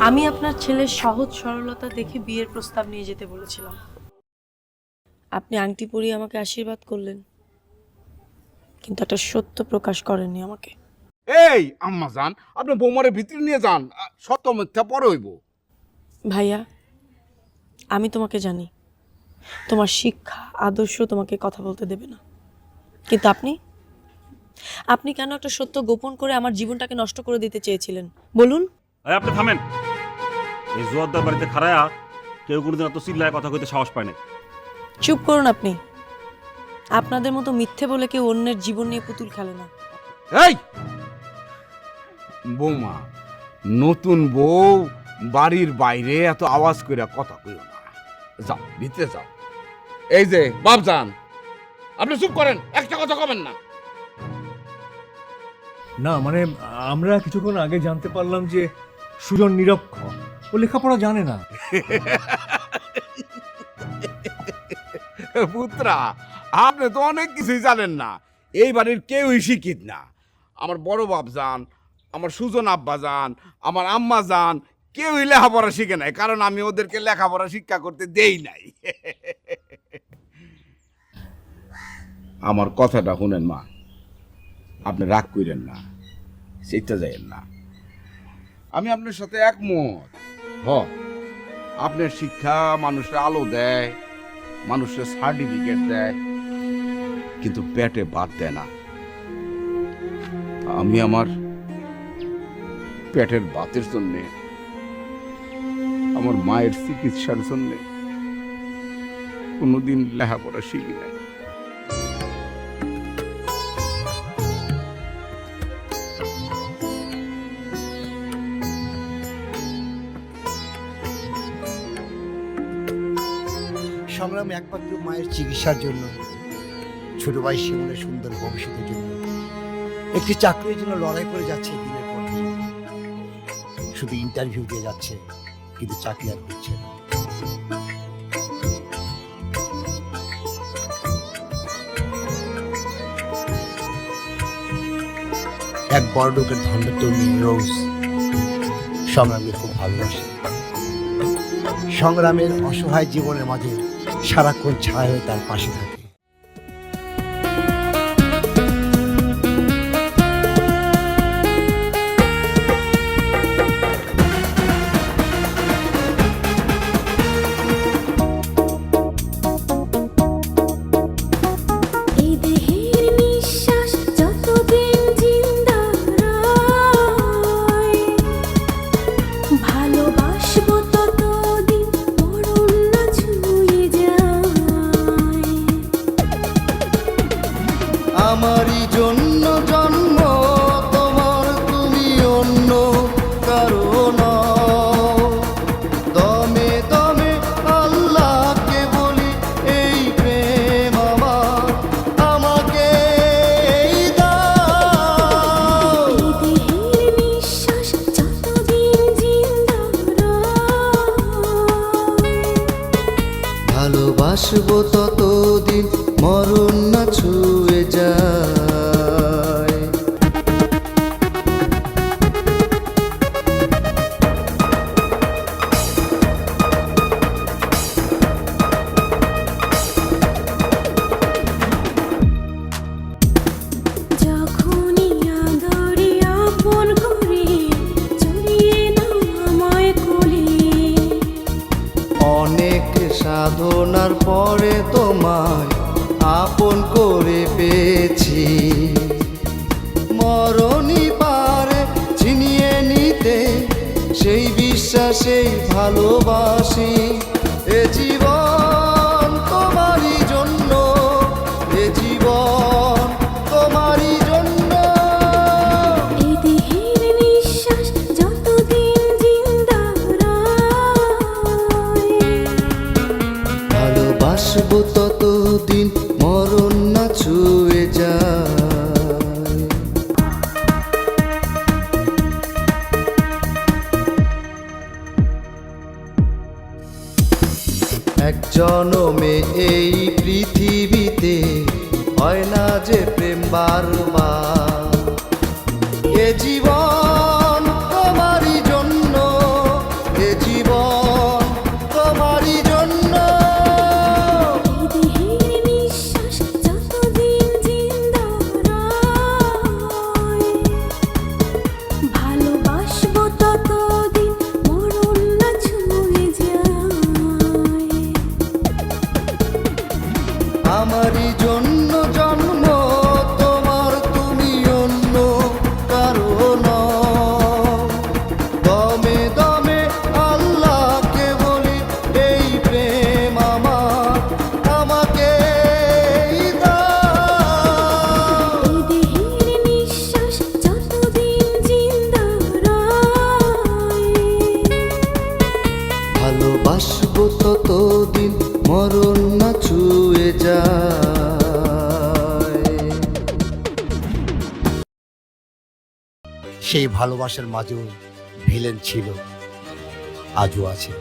আমি আপনার ছেলের সহজ সরলতা দেখে বিয়ের প্রস্তাব নিয়ে যেতে বলেছিলাম। আপনি আংটি পরিয়ে আমাকে আশীর্বাদ করলেন, কিন্তু একটা সত্য প্রকাশ করেননি আমাকে। এই আম্মা যান, আপনি বৌমারে ভিতরে নিয়ে যান, সত্য মিথ্যা পরে হইব। ভাইয়া, আমি তোমাকে জানি, তোমার শিক্ষা আদর্শ তোমাকে কথা বলতে দেবে না, কিন্তু আপনি কেন একটা সত্য গোপন করে আমার জীবনটাকে নষ্ট করে দিতে চেয়েছিলেন বলুন? আপনি থামেন। এই জোয়ারদার বাড়িতে খাড়ায়া কেউ কোনোদিন এত চিল্লায় কথা কইতে সাহস পায় না। চুপ করুন আপনি। আপনাদের মতো মিথ্যে বলে কেউ অন্যের জীবন নিয়ে পুতুল খেলে না। এই বৌমা, নতুন বউ বাড়ির বাইরে এত আওয়াজ করে কথা কইও না, যাও ভিতরে যাও। এই যে বাপজান, আপনি চুপ করেন, একটা কথা কবেন না। না মানে আমরা কিছুক্ষণ আগে জানতে পারলাম যে সুজন নিরক্ষর, ও লেখাপড়া জানে না। পুত্রা, আপনি তো অনেক কিছুই জানেন না, এই বাড়ির কেউই শিক্ষিত না। আমার বড় বাপ যান, আমার সুজন আব্বা যান, আমার আম্মা যান, কেউই লেখাপড়া শিখে নাই, কারণ আমি ওদেরকে লেখাপড়া শিক্ষা করতে দেই নাই। আমার কথাটা শুনেন মা, আপনি রাগ করেন না, সেটা যাইয়েন না। আমি আপনার সাথে একমত। আপনার শিক্ষা মানুষের আলো দেয়, মানুষের সার্টিফিকেট দেয়, কিন্তু পেটে ভাত দেয় না। আমি আমার পেটের ভাতের জন্য, আমার মায়ের চিকিৎসার জন্য কোনোদিন লেখাপড়া শিখি নাই। সংগ্রাম একমাত্র মায়ের চিকিৎসার জন্য, ছোট ভাই শিমনের সুন্দর ভবিষ্যতের জন্য, একটি চাকরির জন্য লড়াই করে যাচ্ছে দিনের পর দিন। শুধু ইন্টারভিউ দিয়ে যাচ্ছে, কিন্তু চাকরি আর হচ্ছে না। এক বড় লোকের ধন্যতমী রোজ সংগ্রামকে খুব ভালোবাসে। সংগ্রামের অসহায় জীবনের মাঝে সারাক্ষণ ছায়া হয়ে তার পাশে থাকে। আমারই জন্য জন্ম তোমার, তুমি অন্য কারো নও। দমে দমে আল্লাহকে বলি এই প্রেম আমার, আমাকে দাও। নিঃশ্বাস যতদিন জিন্দা ভালোবাসবো ততদিন মরণ না ছুঁয়ে যায়। যখনই আদরে আপন করে জড়িয়ে নাও আমায় কোলে, অনেক সাধনার পরে তো সেই ভালোবাসি এ জীবন তোমারই জন্য, এ জীবন তোমারই জন্য। এই দেহের নিঃশ্বাস যতদিন জিন্দা রয়, ভালোবাসবো ততদিন মরণ না ছুঁয়ে যায়। এক জনমে এই পৃথিবীতে হয় না যে প্রেম বারবার, এ জীবন তোমারই জন্য, এ জীবন তোমারই জন্য। এই দেহের নিঃশ্বাস যতদিন জিন্দা রয়, ভালোবাসবো ততদিন মরণ না ছুঁয়ে যায়। আমারই জন্য জন্ম তোমার, তুমি অন্য কারো নও। দমে দমে আল্লাহকে বলি এই প্রেম আমার, আমাকে দাও। এই দেহের নিঃশ্বাস যতদিন জিন্দা রয়, ভালোবাসবো ততদিন মরণ না ছুঁয়ে যায়। সেই ভালোবাসার মাঝেও ভিলেন ছিল, আজও আছে।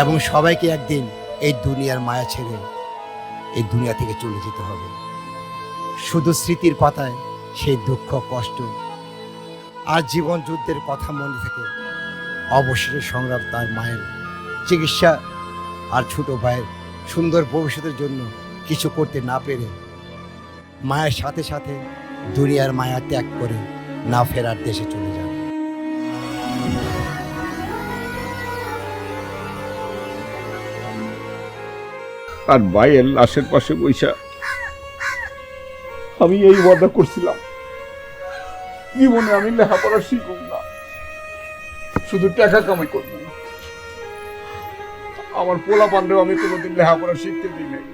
এবং সবাইকে একদিন এই দুনিয়ার মায়া ছেড়ে এই দুনিয়া থেকে চলে যেতে হবে। শুধু স্মৃতির পাতায় সেই দুঃখ কষ্ট আর জীবন যুদ্ধের কথা মনে থেকে অবশেষে সংগ্রাম তার মায়ের চিকিৎসা আর ছোট ভাইয়ের সুন্দর ভবিষ্যতের জন্য কিছু করতে না পেরে মায়ের সাথে সাথে দুনিয়ার মায়া ত্যাগ করে না ফেরার দেশে চলে যান। আর ভাইয়ের লাশের পাশে বৈশা আমি এই ওয়াদা করছিলাম, জীবনে আমি লেখাপড়া শিখব না, শুধু টাকা কামাই করব। আমার পোলা পান্ডেও আমি কোনোদিন লেখাপড়া শিখতে দিই নাই,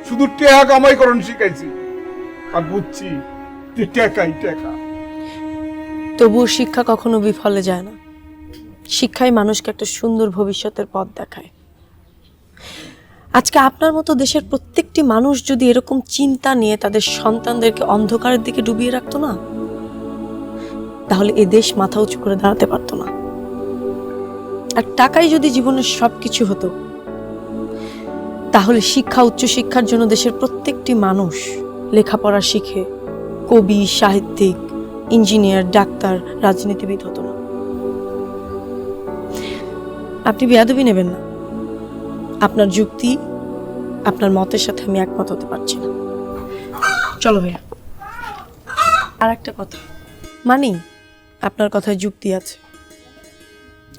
শুধু টাকা কামাই করণ শিখাইছি। আর বুঝছি যে টাকাই টাকা। তবুও শিক্ষা কখনো বিফলে যায় না। শিক্ষাই মানুষকে একটা সুন্দর ভবিষ্যতের পথ দেখায়। আজকে আপনার মতো দেশের প্রত্যেকটি মানুষ যদি এরকম চিন্তা নিয়ে তাদের সন্তানদেরকে অন্ধকারের দিকে ডুবিয়ে রাখতো না, তাহলে এ দেশ মাথা উঁচু করে দাঁড়াতে পারতো না। আর টাকাই যদি জীবনের সবকিছু হতো, তাহলে শিক্ষা, উচ্চশিক্ষার জন্য দেশের প্রত্যেকটি মানুষ লেখাপড়া শিখে কবি, সাহিত্যিক, ইঞ্জিনিয়ার, ডাক্তার, রাজনীতিবিদ হতো না। আপনি বেয়াদবি নেবেন না। আপনার যুক্তি, আপনার মতের সাথে আমি একমত হতে পারছি না। চলো ভাইয়া। আর একটা কথা, মানি আপনার কথায় যুক্তি আছে,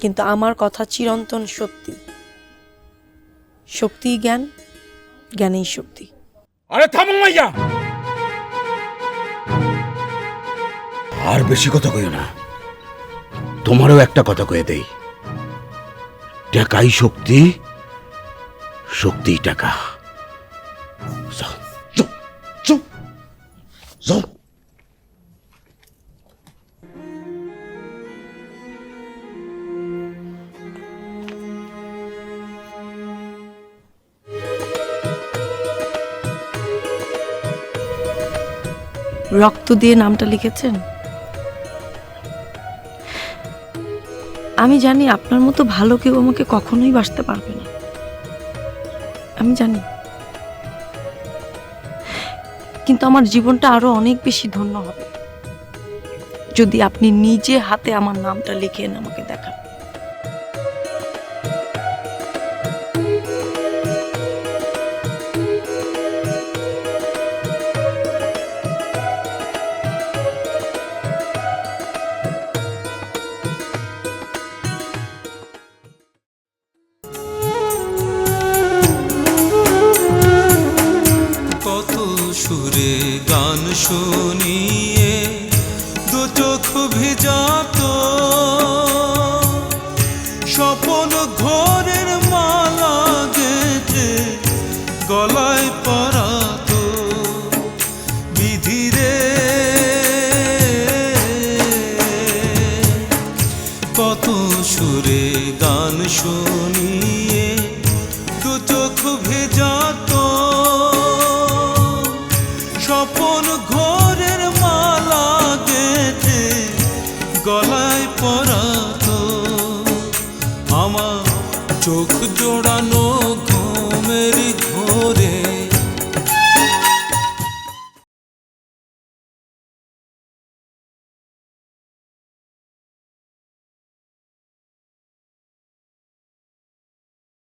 কিন্তু আমার কথা চিরন্তন সত্যি। শক্তিই জ্ঞান, জ্ঞানেই শক্তি। আরে থামো মাইয়া, আর বেশি কথা কইও না। তোমারও একটা কথা কয়ে দেই, টাকাই শক্তি, শক্তি টাকা। যাও, যাও, যাও, যাও। রক্ত দিয়ে নামটা লিখেছেন। আমি জানি আপনার মতো ভালো কেউ আমাকে কখনোই বাসতে পারবে না, আমি জানি। কিন্তু আমার জীবনটা আরো অনেক বেশি ধন্য হবে যদি আপনি নিজে হাতে আমার নামটা লিখে এনে আমাকে দেখান। কত সুরে গান শুনিয়ে দু চোখ ভিজাত, স্বপন ঘরের মালা গেঁথে গলায় পরাত। বিধিরে কত সুরে গান শুনিয়ে দু চোখ ভেজাত, স্বপন ঘরের মালা গেঁথে গলায় পরাত। আমার চোখ জোড়ানো